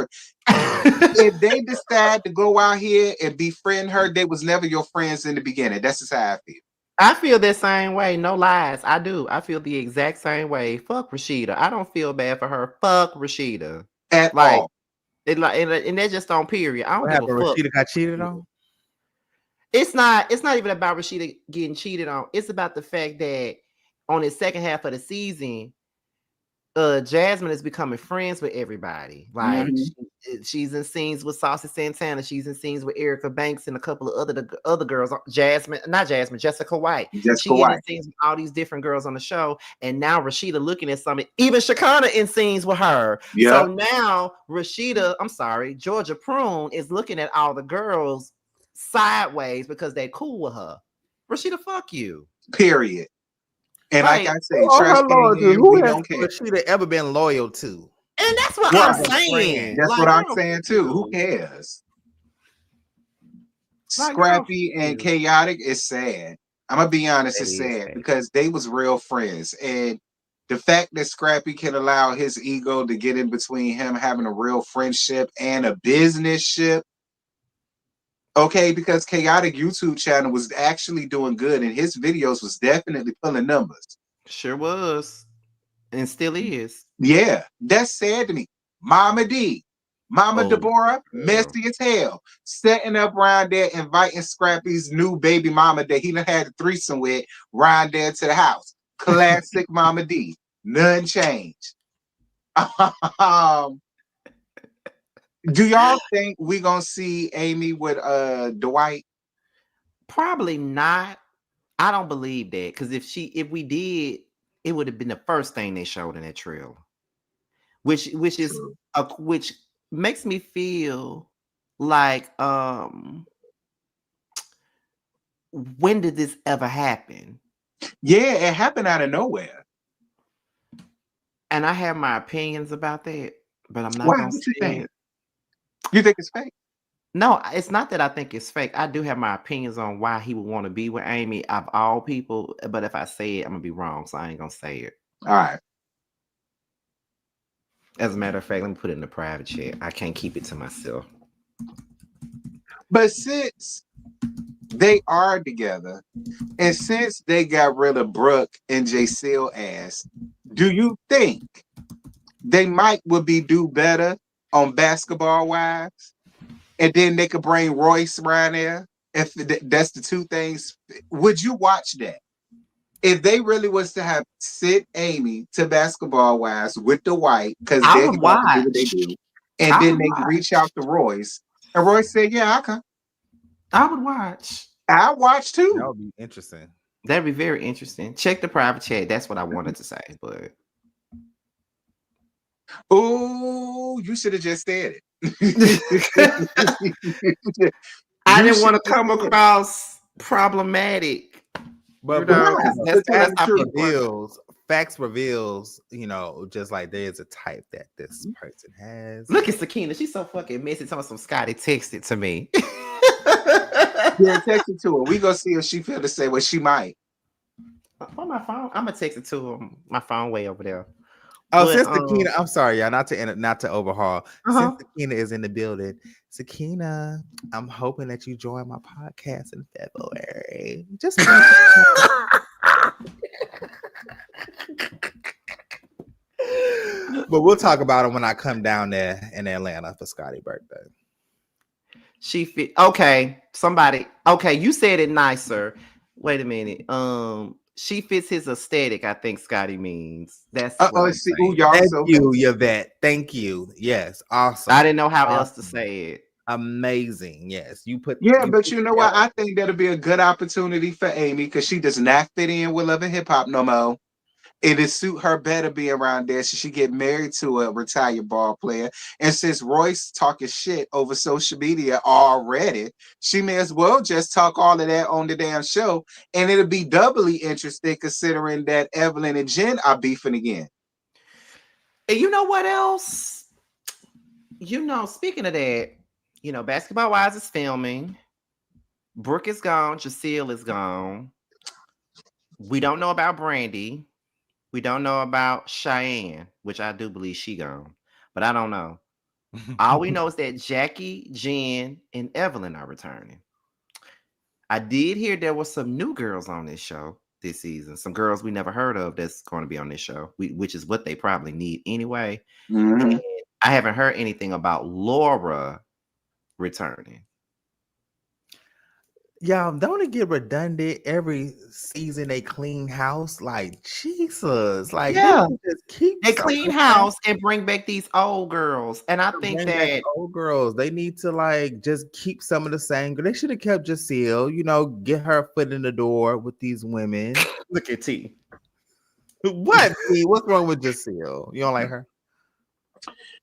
If they decide to go out here and befriend her, they was never your friends in the beginning. That's just how I feel. I feel the same way. No lies. I do. I feel the exact same way. Fuck Rashida. I don't feel bad for her. Fuck Rashida. At all. And that's just on period. I don't give a fuck. Rashida got cheated on? It's not even about Rashida getting cheated on. It's about the fact that on the second half of the season, Jasmine is becoming friends with everybody. Like she's in scenes with Saucy Santana. She's in scenes with Erica Banks and a couple of other girls. Jessica White. She's in scenes with all these different girls on the show. And now Rashida looking at something. Even Shekinah in scenes with her. Yep. So now Georgia Prune is looking at all the girls sideways because they cool with her. Rashida, fuck you. Period. And like I say, who has Rashida ever been loyal to? And that's what I'm saying. That's what I'm saying too. Who cares? Scrappy and chaotic is sad. I'm gonna be honest, it's sad because they was real friends. And the fact that Scrappy can allow his ego to get in between him having a real friendship and a business ship. Okay, because Chaotic YouTube channel was actually doing good and his videos was definitely pulling numbers. Sure was. And still is. Yeah, that's sad to me. Mama D, Mama Deborah, messy as hell. Setting up around there, inviting Scrappy's new baby mama that he done had a threesome with round there to the house. Classic Mama D. None changed. Do y'all think we gonna see Amy with Dwight? Probably not. I don't believe that because if we did, it would have been the first thing they showed in that trailer, which makes me feel like when did this ever happen? Yeah, it happened out of nowhere, and I have my opinions about that, but I'm not gonna say it. You think it's fake? No, it's not that I think it's fake. I do have my opinions on why he would want to be with Amy of all people. But if I say it, I'm gonna be wrong, so I ain't gonna say it. All right. As a matter of fact, let me put it in the private chat. I can't keep it to myself. But since they are together, and since they got rid of Brooke and J Seal ass, do you think they would do better on Basketball Wives? And then they could bring Royce around there. If that's the two things, would you watch that? If they really was to have sit Amy to Basketball Wives with the White, because they do what they do, and then they reach out to Royce, and Royce said, "Yeah, I can." I would watch. I watch too. That would be interesting. That'd be very interesting. Check the private chat. That's what I wanted to say, but oh, you should have just said it. I didn't want to come across problematic, but that's how it feels. facts reveals, just like there's a type that this person has. Look at Sakina. She's so fucking messy. Telling some Scotty texted to me. Yeah, text it to her. We gonna see if she feel the same way. She might. On my phone, I'm gonna text it to him. My phone way over there. Oh, since Sakina, I'm sorry, y'all, not to overhaul. Since Sakina is in the building, Sakina, I'm hoping that you join my podcast in February. Just but we'll talk about it when I come down there in Atlanta for Scotty's birthday. She fit okay. Somebody okay. You said it nicer. Wait a minute. She fits his aesthetic. I think Scotty means that's. See, y'all. Thank you, Yvette. Thank you. Yes, awesome. I didn't know how else to say it. Amazing. Yes, you put. Yeah, but you know what? I think that'll be a good opportunity for Amy because she does not fit in with Love and Hip Hop no more. It'd suit her better be around there. So she get married to a retired ball player. And since Royce talking shit over social media already, she may as well just talk all of that on the damn show. And it'll be doubly interesting considering that Evelyn and Jen are beefing again. And you know what else? Speaking of that, Basketball Wives is filming. Brooke is gone. Jaseel is gone. We don't know about Brandy. We don't know about Cheyenne, which I do believe she gone, but I don't know. All we know is that Jackie, Jen, and Evelyn are returning. I did hear there were some new girls on this show this season. Some girls we never heard of that's going to be on this show, which is what they probably need anyway. Mm-hmm. I haven't heard anything about Laura returning. Y'all, don't it get redundant every season? They clean house, like Jesus, like yeah, they clean house and bring back these old girls. And I think that old girls, they need to like just keep some of the same. They should have kept Jaseel, get her foot in the door with these women. Look at T. What? T? What's wrong with Jaseel? You don't like her?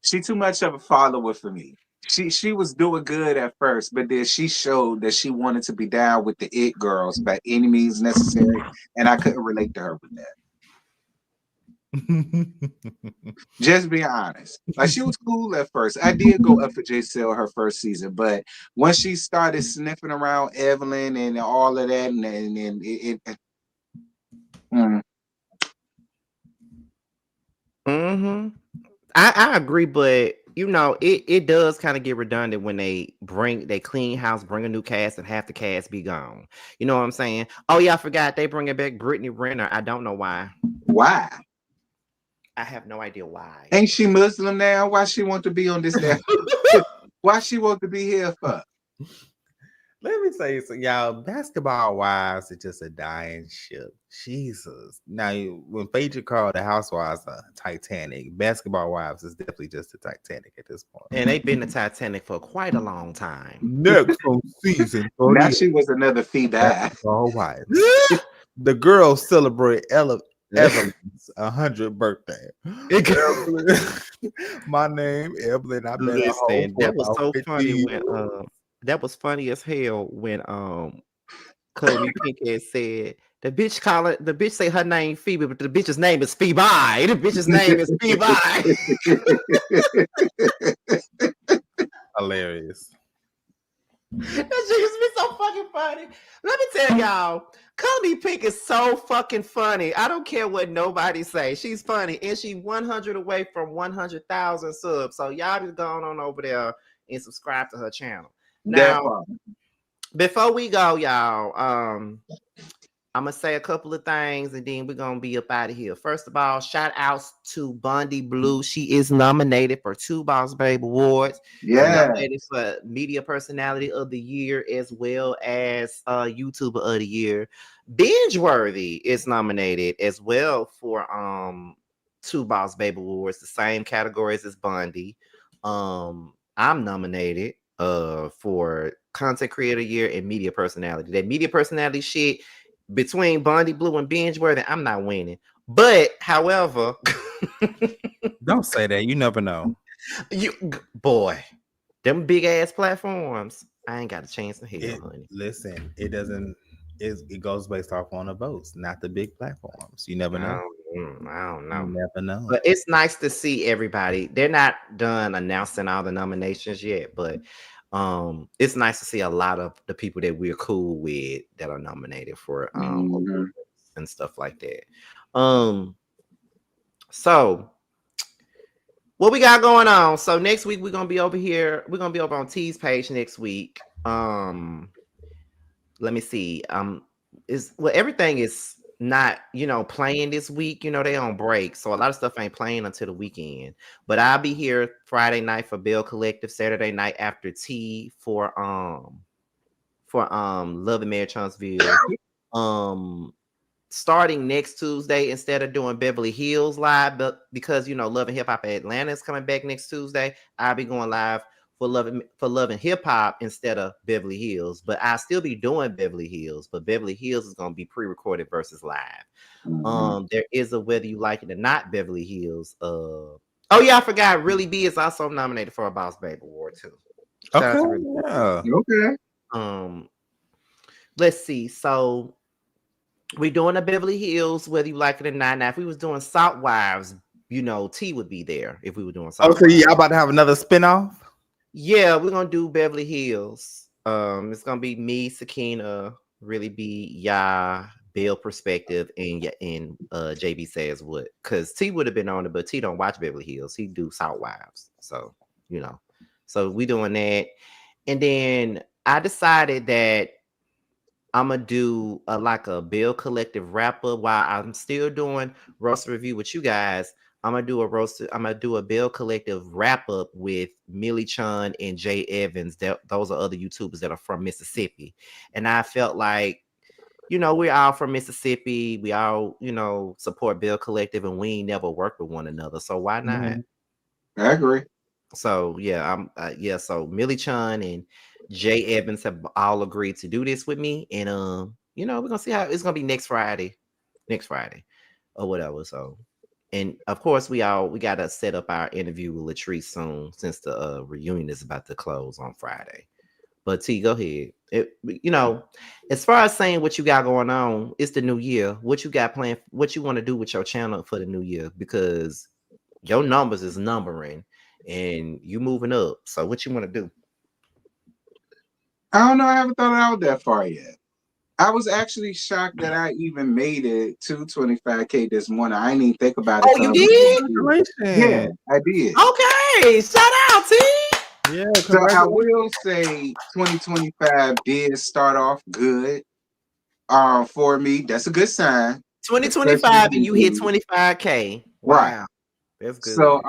She too much of a follower for me. She was doing good at first, but then she showed that she wanted to be down with the it girls by any means necessary, and I couldn't relate to her with that. Just being honest. Like, she was cool at first. I did go up for Jaseel her first season, but once she started sniffing around Evelyn and all of that, and it I agree, but it does kind of get redundant when they clean house, bring a new cast, and half the cast be gone. You know what I'm saying? Oh yeah, I forgot they bringing back Brittany Renner. I don't know why. Why? I have no idea why. Ain't she Muslim now? Why she want to be on this now? Why she want to be here for? Let me tell you something, y'all. Basketball Wives is just a dying ship. Jesus. Now, when Phaedra called the Housewives a Titanic, Basketball Wives is definitely just a Titanic at this point. And they've been the Titanic for quite a long time. Next season. Now she was another feedback. Basketball Wives. The girls celebrate Evelyn's 100th birthday. My name, Evelyn. Listen, that was so funny when that was funny as hell when Chloe Pinkett said the bitch say her name Phoebe, but the bitch's name is Phoebe. The bitch's name is Phoebe. Hilarious. That shit used to be so fucking funny. Let me tell y'all, Chloe Pink is so fucking funny. I don't care what nobody say. She's funny, and she 100 away from 100,000 subs. So y'all just going on over there and subscribe to her channel. Now, before we go, y'all, I'm gonna say a couple of things and then we're gonna be up out of here. First of all, shout outs to Bondi Blue. She is nominated for 2 Boss Babe Awards. Yeah, nominated for Media Personality of the Year as well as YouTuber of the Year. Bingeworthy is nominated as well for 2 Boss Babe Awards, the same categories as Bondi. I'm nominated for Content Creator Year and Media Personality. That Media Personality shit between Bondi Blue and Bingeworthy, I'm not winning. But however, don't say that. You never know. Boy, them big ass platforms, I ain't got a chance to hell, honey. Listen, it doesn't. It goes based off on the votes, not the big platforms. You never know. I don't know. You never know. But it's nice to see everybody. They're not done announcing all the nominations yet, but it's nice to see a lot of the people that we're cool with that are nominated for awards and stuff like that. So what we got going on? So next week we're gonna be over here. We're gonna be over on T's page next week. Let me see. Everything is not playing this week. They on break, so a lot of stuff ain't playing until the weekend. But I'll be here Friday night for Belle Collective, Saturday night after T for Love and Marriage Huntsville. Starting next Tuesday, instead of doing Beverly Hills live, but because Love and Hip Hop Atlanta is coming back next Tuesday, I'll be going live for Love and Hip Hop instead of Beverly Hills. But I'll still be doing Beverly Hills, but Beverly Hills is going to be pre-recorded versus live. There is a Whether You Like It or Not Beverly Hills. Oh yeah, I forgot. Really B is also nominated for a Boss Babe Award too. Shout out to Really B. Okay. Let's see. So we're doing a Beverly Hills, Whether You Like It or Not. Now, if we was doing Salt Wives, T would be there if we were doing Salt Wives. So y'all about to have another spinoff? Yeah, we're gonna do Beverly Hills. It's gonna be me, Sakina, Really be Belle Perspective, and JB Says What. Because T would have been on it, but T don't watch Beverly Hills. He do Salt Wives. So, So we doing that. And then I decided that I'm gonna do a Belle Collective wrap up while I'm still doing roster review with you guys. I'm gonna do a Belle Collective wrap up with Millie Chun and Jay Evans. Those are other YouTubers that are from Mississippi, and I felt like, we're all from Mississippi. We all, support Belle Collective, and we ain't never worked with one another. So why not? I agree. So yeah, So Millie Chun and Jay Evans have all agreed to do this with me, and we're gonna see how it's gonna be next Friday or whatever. So, and of course we gotta set up our interview with Latrice soon, since the reunion is about to close on Friday. But T, go ahead. As far as saying what you got going on, it's the new year. What you got planned? What you want to do with your channel for the new year? Because your numbers is numbering, and you moving up. So what you want to do? I don't know. I haven't thought it out that far yet. I was actually shocked that I even made it to 25K this morning. I didn't even think about it. Oh, you did? Yeah, I did. Okay, shout out, T. Yeah. So I will say 2025 did start off good. For me, that's a good sign. 2025 and you hit 25K. Wow. Right. That's good. So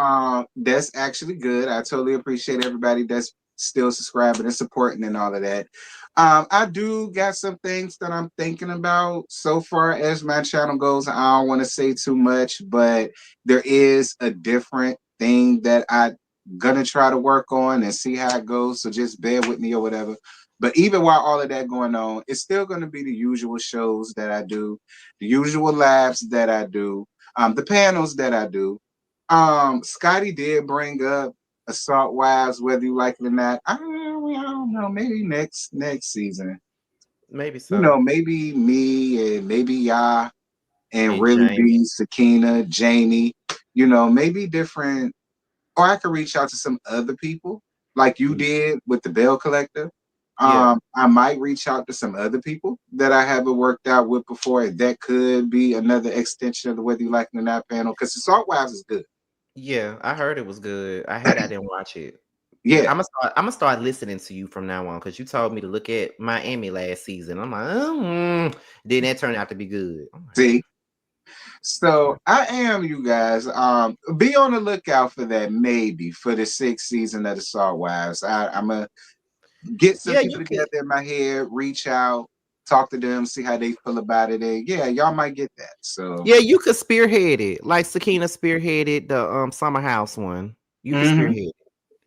that's actually good. I totally appreciate everybody that's still subscribing and supporting and all of that. I do got some things that I'm thinking about so far as my channel goes. I don't want to say too much, but there is a different thing that I'm gonna try to work on and see how it goes. So just bear with me or whatever. But even while all of that going on, it's still going to be the usual shows that I do, the usual lives that I do, the panels that I do. Scotty did bring up Assault Wives, Whether You Like It or Not. I don't know. Maybe next season. Maybe so. Maybe me and maybe y'all and Really Jamie. be Sakina, Jamie. Maybe different. Or I could reach out to some other people like you did with the Belle Collective. I might reach out to some other people that I haven't worked out with before. That could be another extension of the Whether You Like It or Not panel, because Assault Wives is good. Yeah, I heard it was good. I didn't watch it. Yeah, I'm gonna start listening to you from now on, because you told me to look at Miami last season. I'm like, then that turned out to be good. See, so I am, you guys. Be on the lookout for that. Maybe for the 6th season of Assault Wives. I'm gonna get some people together in my head, reach out, talk to them, see how they feel about it. And yeah, y'all might get that. So yeah, you could spearhead it, like Sakina spearheaded the Summer House one. You could spearhead it.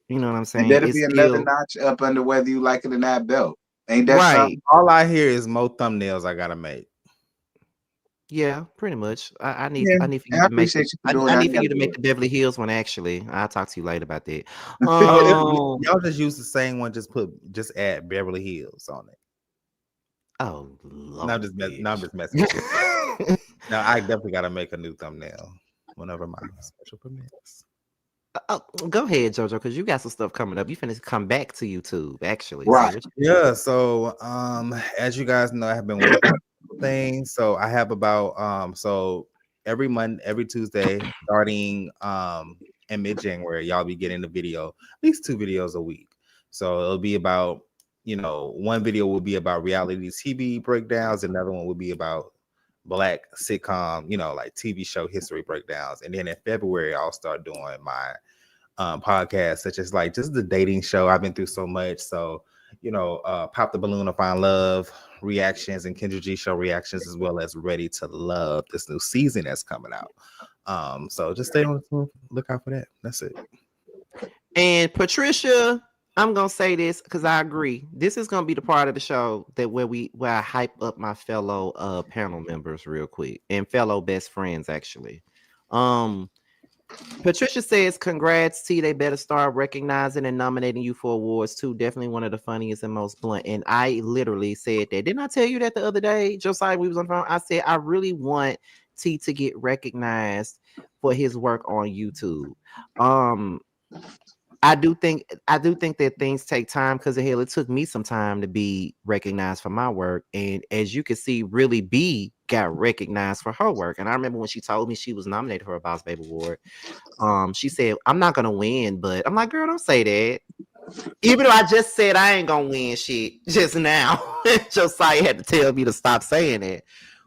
You know what I'm saying? And that'll be another notch up under Whether You Like It or Not belt. Ain't that right? something? All I hear is more thumbnails I gotta make. Yeah, pretty much. I need for you to make. I need for you to make the Beverly Hills one. Actually, I'll talk to you later about that. Y'all just use the same one. Just add Beverly Hills on it. Oh, Lord, I'm just messing. Now I definitely gotta make a new thumbnail whenever my schedule permits. Oh, go ahead, JoJo, because you got some stuff coming up. You finna come back to YouTube, actually. So Right. what Yeah, so as you guys know, I have been working on things. So I have about so every Tuesday, starting in mid-January, y'all be getting the video, at least 2 videos a week. So it'll be about, one video will be about reality TV breakdowns, another one will be about Black sitcom, like TV show history breakdowns. And then in February, I'll start doing my podcasts, such as like just the dating show. I've been through so much. So, Pop the Balloon to Find Love reactions and Kendra G show reactions, as well as Ready to Love, this new season that's coming out. So just stay on the look out for that. That's it. And Patricia, I'm gonna say this because I agree. This is gonna be the part of the show that where I hype up my fellow panel members real quick and fellow best friends actually. Patricia says, "Congrats, T. They better start recognizing and nominating you for awards too. Definitely one of the funniest and most blunt." And I literally said that. Didn't I tell you that the other day, Josiah? We was on the phone. I said I really want T to get recognized for his work on YouTube. I do think that things take time because hell, it took me some time to be recognized for my work. And as you can see, really B got recognized for her work. And I remember when she told me she was nominated for a Boss Baby Award. She said, "I'm not gonna win," but I'm like, "Girl, don't say that." Even though I just said I ain't gonna win shit just now. Josiah had to tell me to stop saying it.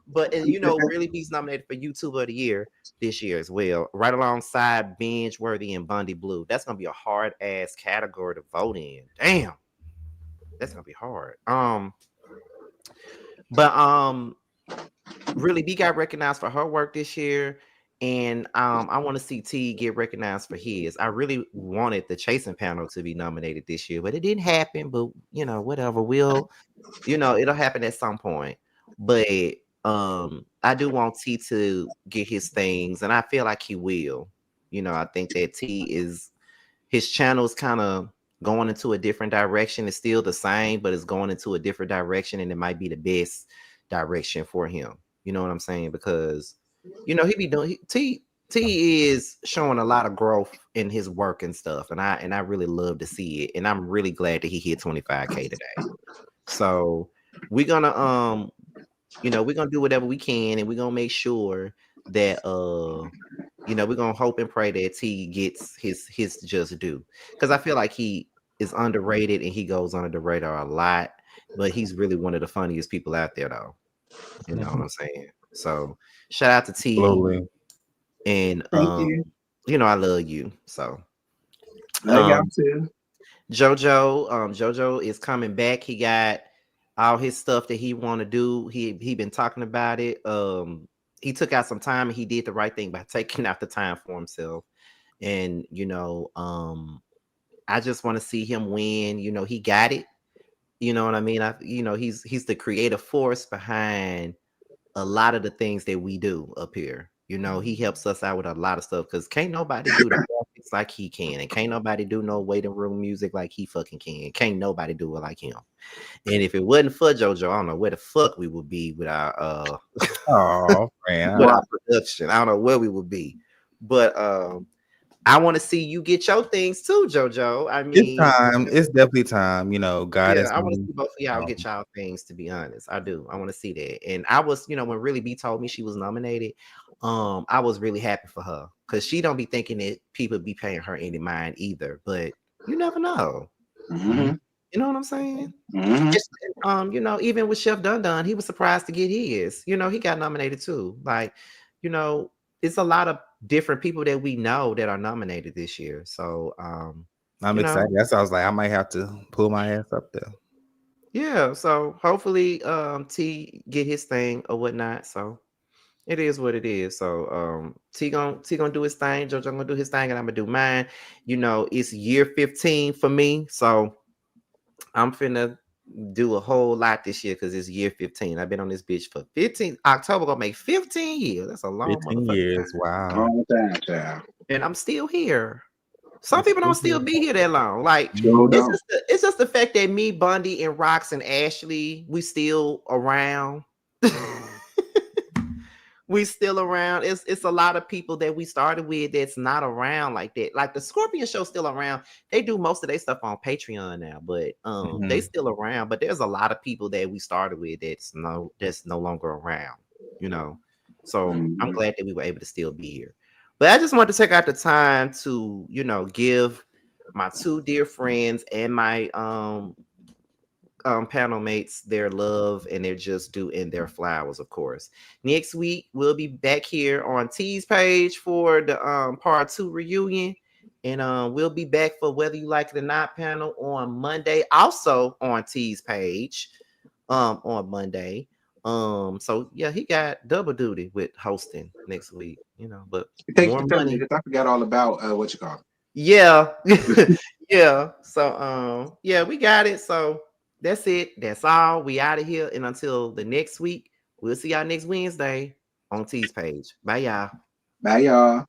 But really B's nominated for YouTube of the Year this year as well, right alongside Binge Worthy and Bundy Blue. That's gonna be a hard ass category to vote in. Damn, that's gonna be hard. But really B got recognized for her work this year. And I want to see T get recognized for his. I really wanted the Chasing panel to be nominated this year, but it didn't happen. But whatever. It'll happen at some point. But I do want T to get his things, and I feel like he will. I think that his channel is kind of going into a different direction. It's still the same, but it's going into a different direction, and it might be the best direction for him. You know what I'm saying? Because he be doing T is showing a lot of growth in his work and stuff, and I really love to see it. And I'm really glad that he hit 25K today. So we're gonna we're gonna do whatever we can, and we're gonna make sure that we're gonna hope and pray that T gets his just due, because I feel like he is underrated and he goes under the radar a lot, but he's really one of the funniest people out there, though. You know what I'm saying? So shout out to T. Absolutely. And Thank you. I love you. So I got to. JoJo is coming back. He got all his stuff that he want to do. He been talking about it. He took out some time and he did the right thing by taking out the time for himself. And I just want to see him win. He got it. You know what I mean? He's the creative force behind a lot of the things that we do up here. He helps us out with a lot of stuff because can't nobody do the graphics like he can, and can't nobody do no waiting room music like he fucking can. Can't nobody do it like him. And if it wasn't for JoJo, I don't know where the fuck we would be with our man. with our production. I don't know where we would be. But I want to see you get your things too, JoJo. I mean, it's time. It's definitely time. God is. I want to see both of y'all get y'all things. To be honest, I do. I want to see that. And I was, when Really B told me she was nominated, I was really happy for her because she don't be thinking that people be paying her any mind either. But you never know. Mm-hmm. You know what I'm saying? Mm-hmm. Even with Chef Dun Dun, he was surprised to get his. He got nominated too. Like, it's a lot of different people that we know that are nominated this year. So I'm excited. That's why I was like, I might have to pull my ass up there. Yeah, so hopefully T get his thing or whatnot. So it is what it is. So T gonna do his thing, JoJo gonna do his thing, and I'm gonna do mine. It's year 15 for me. So I'm finna do a whole lot this year because it's year 15. I've been on this bitch for 15. October gonna make 15 years. That's a long 15 years. time. Wow. Long time, child. And I'm still here. Some people don't still be here that long. Like it's just the fact that me, Bundy, and Rox and Ashley, we still around. We still around. It's a lot of people that we started with that's not around like that. Like the Scorpion show still around. They do most of their stuff on Patreon now, but they still around. But there's a lot of people that we started with that's no longer around, you know. So I'm glad that we were able to still be here. But I just want to take out the time to, give my two dear friends and my panel mates their love and their just due and their flowers, of course. Next week we'll be back here on T's page for the part 2 reunion, and we'll be back for Whether You Like It or Not panel on Monday, also on T's page on Monday. So yeah, he got double duty with hosting next week, but Thank you more for telling me, money. because I forgot all about what you call it. Yeah. Yeah. So yeah, we got it. So that's it. That's all. We out of here. And until the next week, we'll see y'all next Wednesday on T's page. Bye, y'all. Bye, y'all.